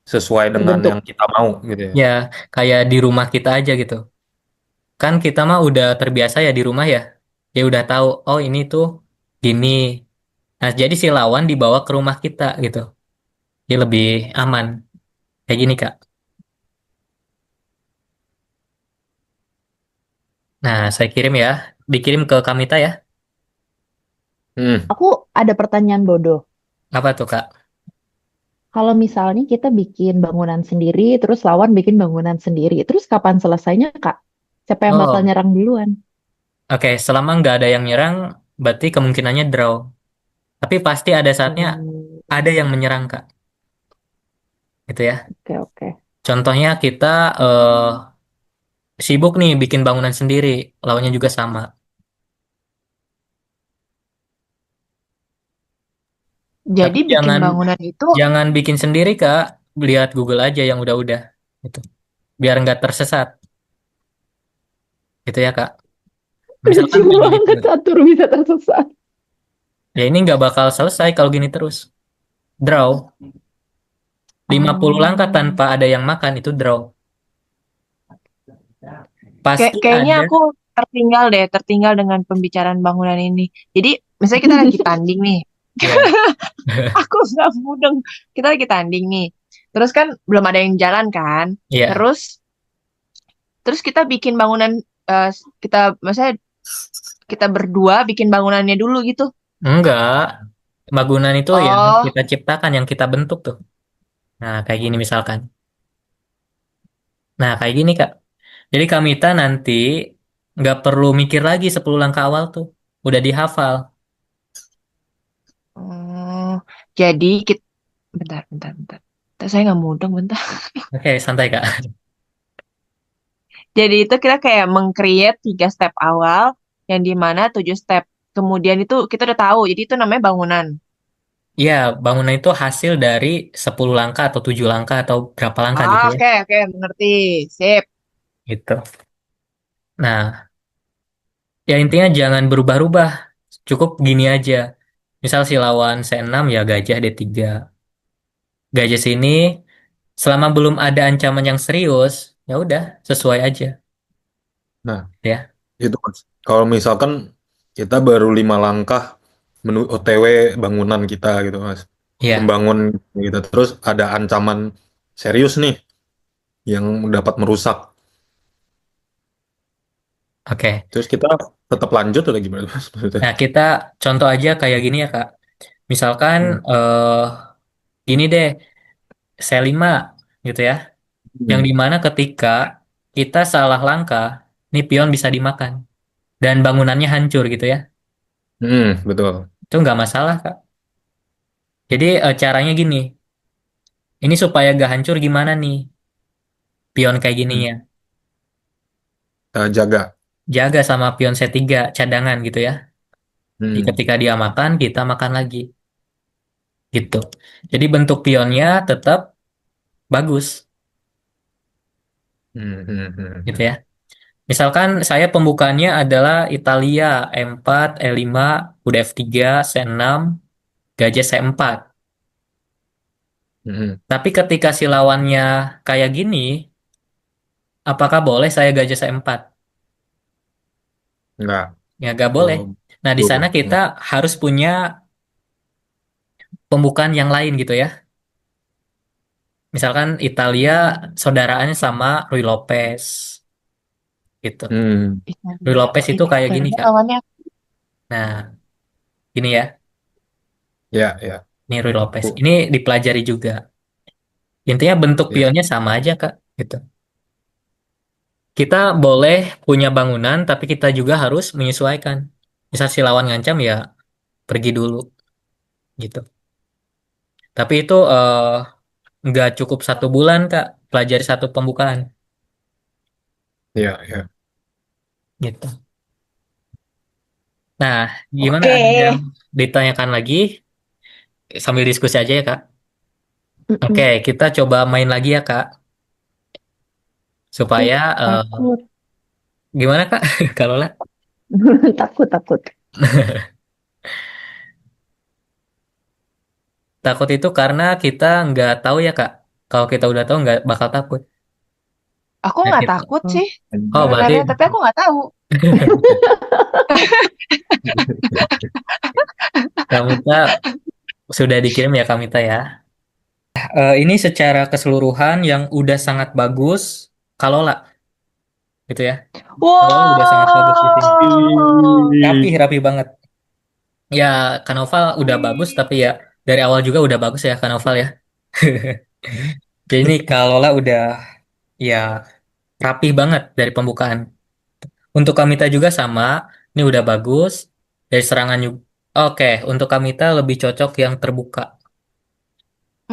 Speaker 5: sesuai dengan yang
Speaker 2: Berbentuk.
Speaker 5: kita mau gitu ya.
Speaker 1: Ya, kayak di rumah kita aja gitu. Kan kita mah udah terbiasa ya di rumah ya. Ya udah tahu, oh ini tuh gini. Nah, jadi si lawan dibawa ke rumah kita gitu. Jadi lebih aman. Kayak gini, Kak. Nah, saya kirim ya. Dikirim ke Kamita ya.
Speaker 5: Hmm.
Speaker 2: Aku ada pertanyaan bodoh.
Speaker 1: Apa tuh, Kak?
Speaker 2: Kalau misalnya kita bikin bangunan sendiri, terus lawan bikin bangunan sendiri, terus kapan selesainya, Kak? Siapa yang bakal
Speaker 1: Oh,
Speaker 2: nyerang duluan?
Speaker 1: oke. Selama nggak ada yang nyerang, berarti kemungkinannya draw. Tapi pasti ada saatnya
Speaker 2: Oh,
Speaker 1: ada yang menyerang, Kak. Gitu ya.
Speaker 2: oke, oke.
Speaker 1: Contohnya kita sibuk nih bikin bangunan sendiri. Lawannya juga sama. Tapi
Speaker 3: Jadi bikin
Speaker 1: jangan
Speaker 3: bangunan itu,
Speaker 1: jangan bikin sendiri, Kak. Lihat Google aja yang udah-udah. Gitu. Biar nggak tersesat. Gitu ya, Kak.
Speaker 2: Lucu
Speaker 1: Misalkan kayak gini
Speaker 2: banget
Speaker 1: tuh.
Speaker 2: catur bisa tersesat.
Speaker 1: Ya ini nggak bakal selesai kalau gini terus. Draw. 50 langkah
Speaker 3: Oh.
Speaker 1: tanpa ada yang makan itu draw. Pasti
Speaker 3: Kayaknya
Speaker 1: ada.
Speaker 3: aku tertinggal dengan pembicaraan bangunan ini. Jadi, misalnya kita lagi tanding nih.
Speaker 1: Ya,
Speaker 3: Aku nggak mudeng. Kita lagi tanding nih. Terus kan belum ada yang jalan kan.
Speaker 1: ya.
Speaker 3: Terus, terus kita bikin bangunan, maksudnya kita berdua bikin bangunannya dulu gitu.
Speaker 1: Enggak. Bangunan itu yang
Speaker 3: Oh,
Speaker 1: kita ciptakan, yang kita bentuk tuh. Nah, kayak gini misalkan. Nah, kayak gini, Kak. Jadi Kamita nanti nggak perlu mikir lagi 10 langkah awal tuh. Udah dihafal.
Speaker 3: oh, jadi kita, bentar. Saya nggak mudeng, bentar.
Speaker 1: Oke, santai, Kak.
Speaker 3: Jadi itu kita kayak meng-create 3 step awal, yang dimana 7 step kemudian itu kita udah tahu. Jadi itu namanya bangunan.
Speaker 1: Iya, bangunan itu hasil dari 10 langkah atau 7 langkah atau berapa langkah gitu
Speaker 3: Ah,
Speaker 1: ya.
Speaker 3: oke, mengerti. Sip.
Speaker 1: Gitu. Nah, ya intinya jangan berubah-ubah. Cukup gini aja. Misal si lawan C6 ya gajah D3. Gajah sini selama belum ada ancaman yang serius, ya udah sesuai aja
Speaker 5: Nah,
Speaker 1: ya.
Speaker 5: itu Mas. Kalau misalkan kita baru 5 langkah OTW bangunan kita gitu Mas.
Speaker 1: Iya,
Speaker 5: Membangun gitu. Terus ada ancaman serius nih yang dapat merusak.
Speaker 1: oke.
Speaker 5: Terus kita tetap lanjut atau gimana Mas? Maksudnya?
Speaker 1: Nah, kita contoh aja kayak gini ya, Kak. Misalkan
Speaker 5: Hmm.
Speaker 1: gini deh, C5 gitu ya. Yang
Speaker 5: Hmm.
Speaker 1: dimana ketika kita salah langkah, nih pion bisa dimakan dan bangunannya hancur gitu ya.
Speaker 5: Betul.
Speaker 1: Itu nggak masalah, Kak. Jadi caranya gini, ini supaya gak hancur gimana nih pion kayak
Speaker 5: Hmm.
Speaker 1: gininya.
Speaker 5: Kita jaga.
Speaker 1: Jaga sama pion C3 cadangan gitu ya. Jadi
Speaker 5: Hmm.
Speaker 1: ketika dia makan, kita makan lagi gitu. Jadi bentuk pionnya tetap bagus gitu
Speaker 5: Hmm.
Speaker 1: ya. Misalkan saya pembukaannya adalah Italia E4, E5, udah F3, C6, gajah C4.
Speaker 5: Hmm.
Speaker 1: Tapi ketika si lawannya kayak gini, apakah boleh saya gajah C4?
Speaker 5: Enggak.
Speaker 1: Ya nggak boleh.
Speaker 5: Oh,
Speaker 1: Nah, di sana
Speaker 5: betul.
Speaker 1: kita harus punya pembukaan yang lain gitu ya. Misalkan Italia saudaraannya sama Rui Lopez gitu. Rui
Speaker 3: Italia.
Speaker 1: Lopez itu kayak gini,
Speaker 3: Italia
Speaker 1: Kak.
Speaker 3: lawannya.
Speaker 1: Nah, gini ya.
Speaker 5: Ya, ya.
Speaker 1: Ini Rui Lopez.
Speaker 5: Aku,
Speaker 1: Ini dipelajari juga. Intinya bentuk
Speaker 5: ya.
Speaker 1: pionnya sama aja, Kak. Gitu. Kita boleh punya bangunan, tapi kita juga harus menyesuaikan. Misal si lawan ngancam ya pergi dulu gitu. Tapi itu nggak cukup 1 bulan, Kak. Pelajari satu pembukaan
Speaker 5: Ya, ya.
Speaker 1: gitu. Nah, gimana
Speaker 3: Oke.
Speaker 1: ada yang ditanyakan lagi? Sambil diskusi aja ya, Kak. Oke,
Speaker 2: Mm-mm.
Speaker 1: kita coba main lagi ya, Kak. Supaya
Speaker 2: Takut.
Speaker 1: gimana, Kak? Kalau lah
Speaker 2: Takut.
Speaker 1: takut itu karena kita nggak tahu ya, Kak. Kalau kita udah tahu nggak bakal takut.
Speaker 3: Aku
Speaker 1: Nah,
Speaker 3: nggak
Speaker 1: kita,
Speaker 3: takut
Speaker 2: Oh.
Speaker 3: sih
Speaker 1: oh berarti
Speaker 3: sebenarnya, tapi aku nggak tahu.
Speaker 1: Kamita sudah dikirim ya, Kamita ya. Ini secara keseluruhan yang udah sangat bagus, kalau lah gitu ya. Kalau udah sangat bagus di sini.
Speaker 3: Wow.
Speaker 1: Rapi banget. Ya, Kanoval udah bagus, tapi ya dari awal juga udah bagus ya Kanoval ya. Jadi ini kalau lah udah ya rapi banget dari pembukaan. Untuk Kamita juga sama, ini udah bagus. Dari serangan juga. Oke, untuk Kamita lebih cocok yang terbuka.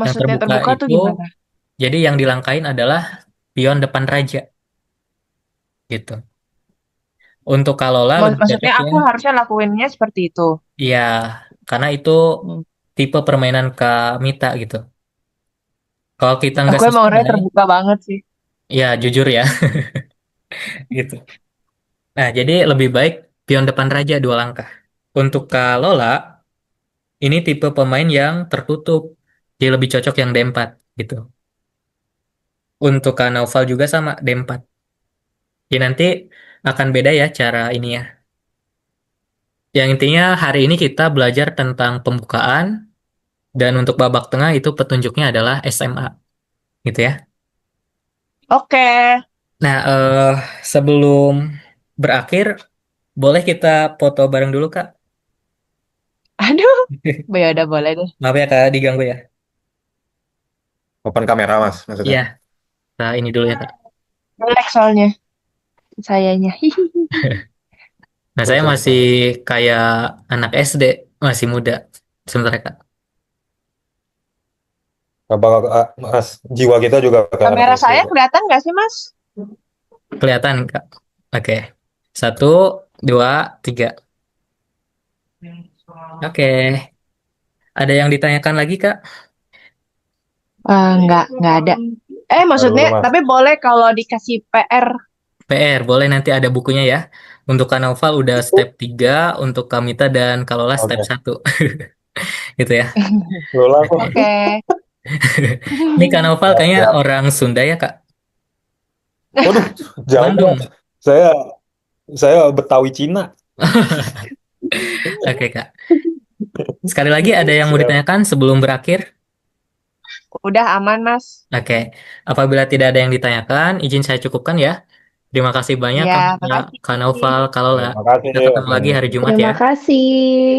Speaker 1: Yang
Speaker 3: Maksudnya
Speaker 1: terbuka
Speaker 3: terbuka tuh
Speaker 1: itu,
Speaker 3: gimana?
Speaker 1: jadi yang dilangkain adalah pion depan raja, gitu. Untuk Kalola lebih
Speaker 3: Maksudnya
Speaker 1: cocok
Speaker 3: aku
Speaker 1: yang,
Speaker 3: harusnya lakuinnya seperti itu.
Speaker 1: ya, karena itu
Speaker 3: Hmm.
Speaker 1: tipe permainan Kamita gitu. Kalau kita nggak
Speaker 3: Aku emang orangnya
Speaker 1: sesuai,
Speaker 3: terbuka banget sih.
Speaker 1: ya jujur ya, gitu. Nah, jadi lebih baik pion depan raja 2 langkah. Untuk Kalola, ini tipe pemain yang tertutup. Dia lebih cocok yang D4 gitu. Untuk Kak Naufal juga sama D4. Ya nanti akan beda ya cara ini ya. Yang intinya hari ini kita belajar tentang pembukaan dan untuk babak tengah itu petunjuknya adalah SMA gitu ya.
Speaker 3: Oke.
Speaker 1: Nah, sebelum berakhir boleh kita foto bareng dulu Kak.
Speaker 3: Aduh, ya udah boleh deh.
Speaker 1: Maaf ya Kak diganggu ya.
Speaker 5: Open kamera Mas maksudnya.
Speaker 1: Iya, nah ini dulu ya Kak.
Speaker 3: Jelek soalnya sayanya.
Speaker 1: Nah, saya masih kayak anak SD, masih muda sebentar Kak.
Speaker 5: Apa Mas, jiwa kita juga kayak anak
Speaker 3: Kamera
Speaker 5: SD.
Speaker 3: saya kelihatan nggak sih, Mas?
Speaker 1: Kelihatan Kak. Oke. Satu, dua, tiga. Oke. Ada yang ditanyakan lagi Kak?
Speaker 3: Nggak ada.
Speaker 5: Dulu,
Speaker 3: Maksudnya,
Speaker 5: Mas.
Speaker 3: tapi boleh kalau dikasih PR.
Speaker 1: PR, boleh nanti ada bukunya ya. Untuk Kak Naufal udah step 3, untuk Kamita dan Kalola step
Speaker 5: Oke.
Speaker 1: 1. Gitu ya.
Speaker 5: Lola,
Speaker 3: Oke.
Speaker 1: Ini Kak Naufal kayaknya
Speaker 5: siap.
Speaker 1: orang Sunda ya Kak?
Speaker 5: Waduh, jauh
Speaker 1: Bandung.
Speaker 5: Mas. Saya Betawi Cina.
Speaker 1: Oke Kak. Sekali lagi ada yang mau
Speaker 5: Siap.
Speaker 1: ditanyakan sebelum berakhir?
Speaker 3: Udah aman, Mas.
Speaker 1: Oke. Apabila tidak ada yang ditanyakan, izin saya cukupkan ya. Terima kasih banyak
Speaker 3: Ya,
Speaker 1: kepada
Speaker 3: makasih.
Speaker 1: Kak Naufal, Kalola.
Speaker 5: Terima kasih.
Speaker 1: Kita ketemu lagi hari Jumat
Speaker 2: Terima
Speaker 1: ya.
Speaker 2: kasih.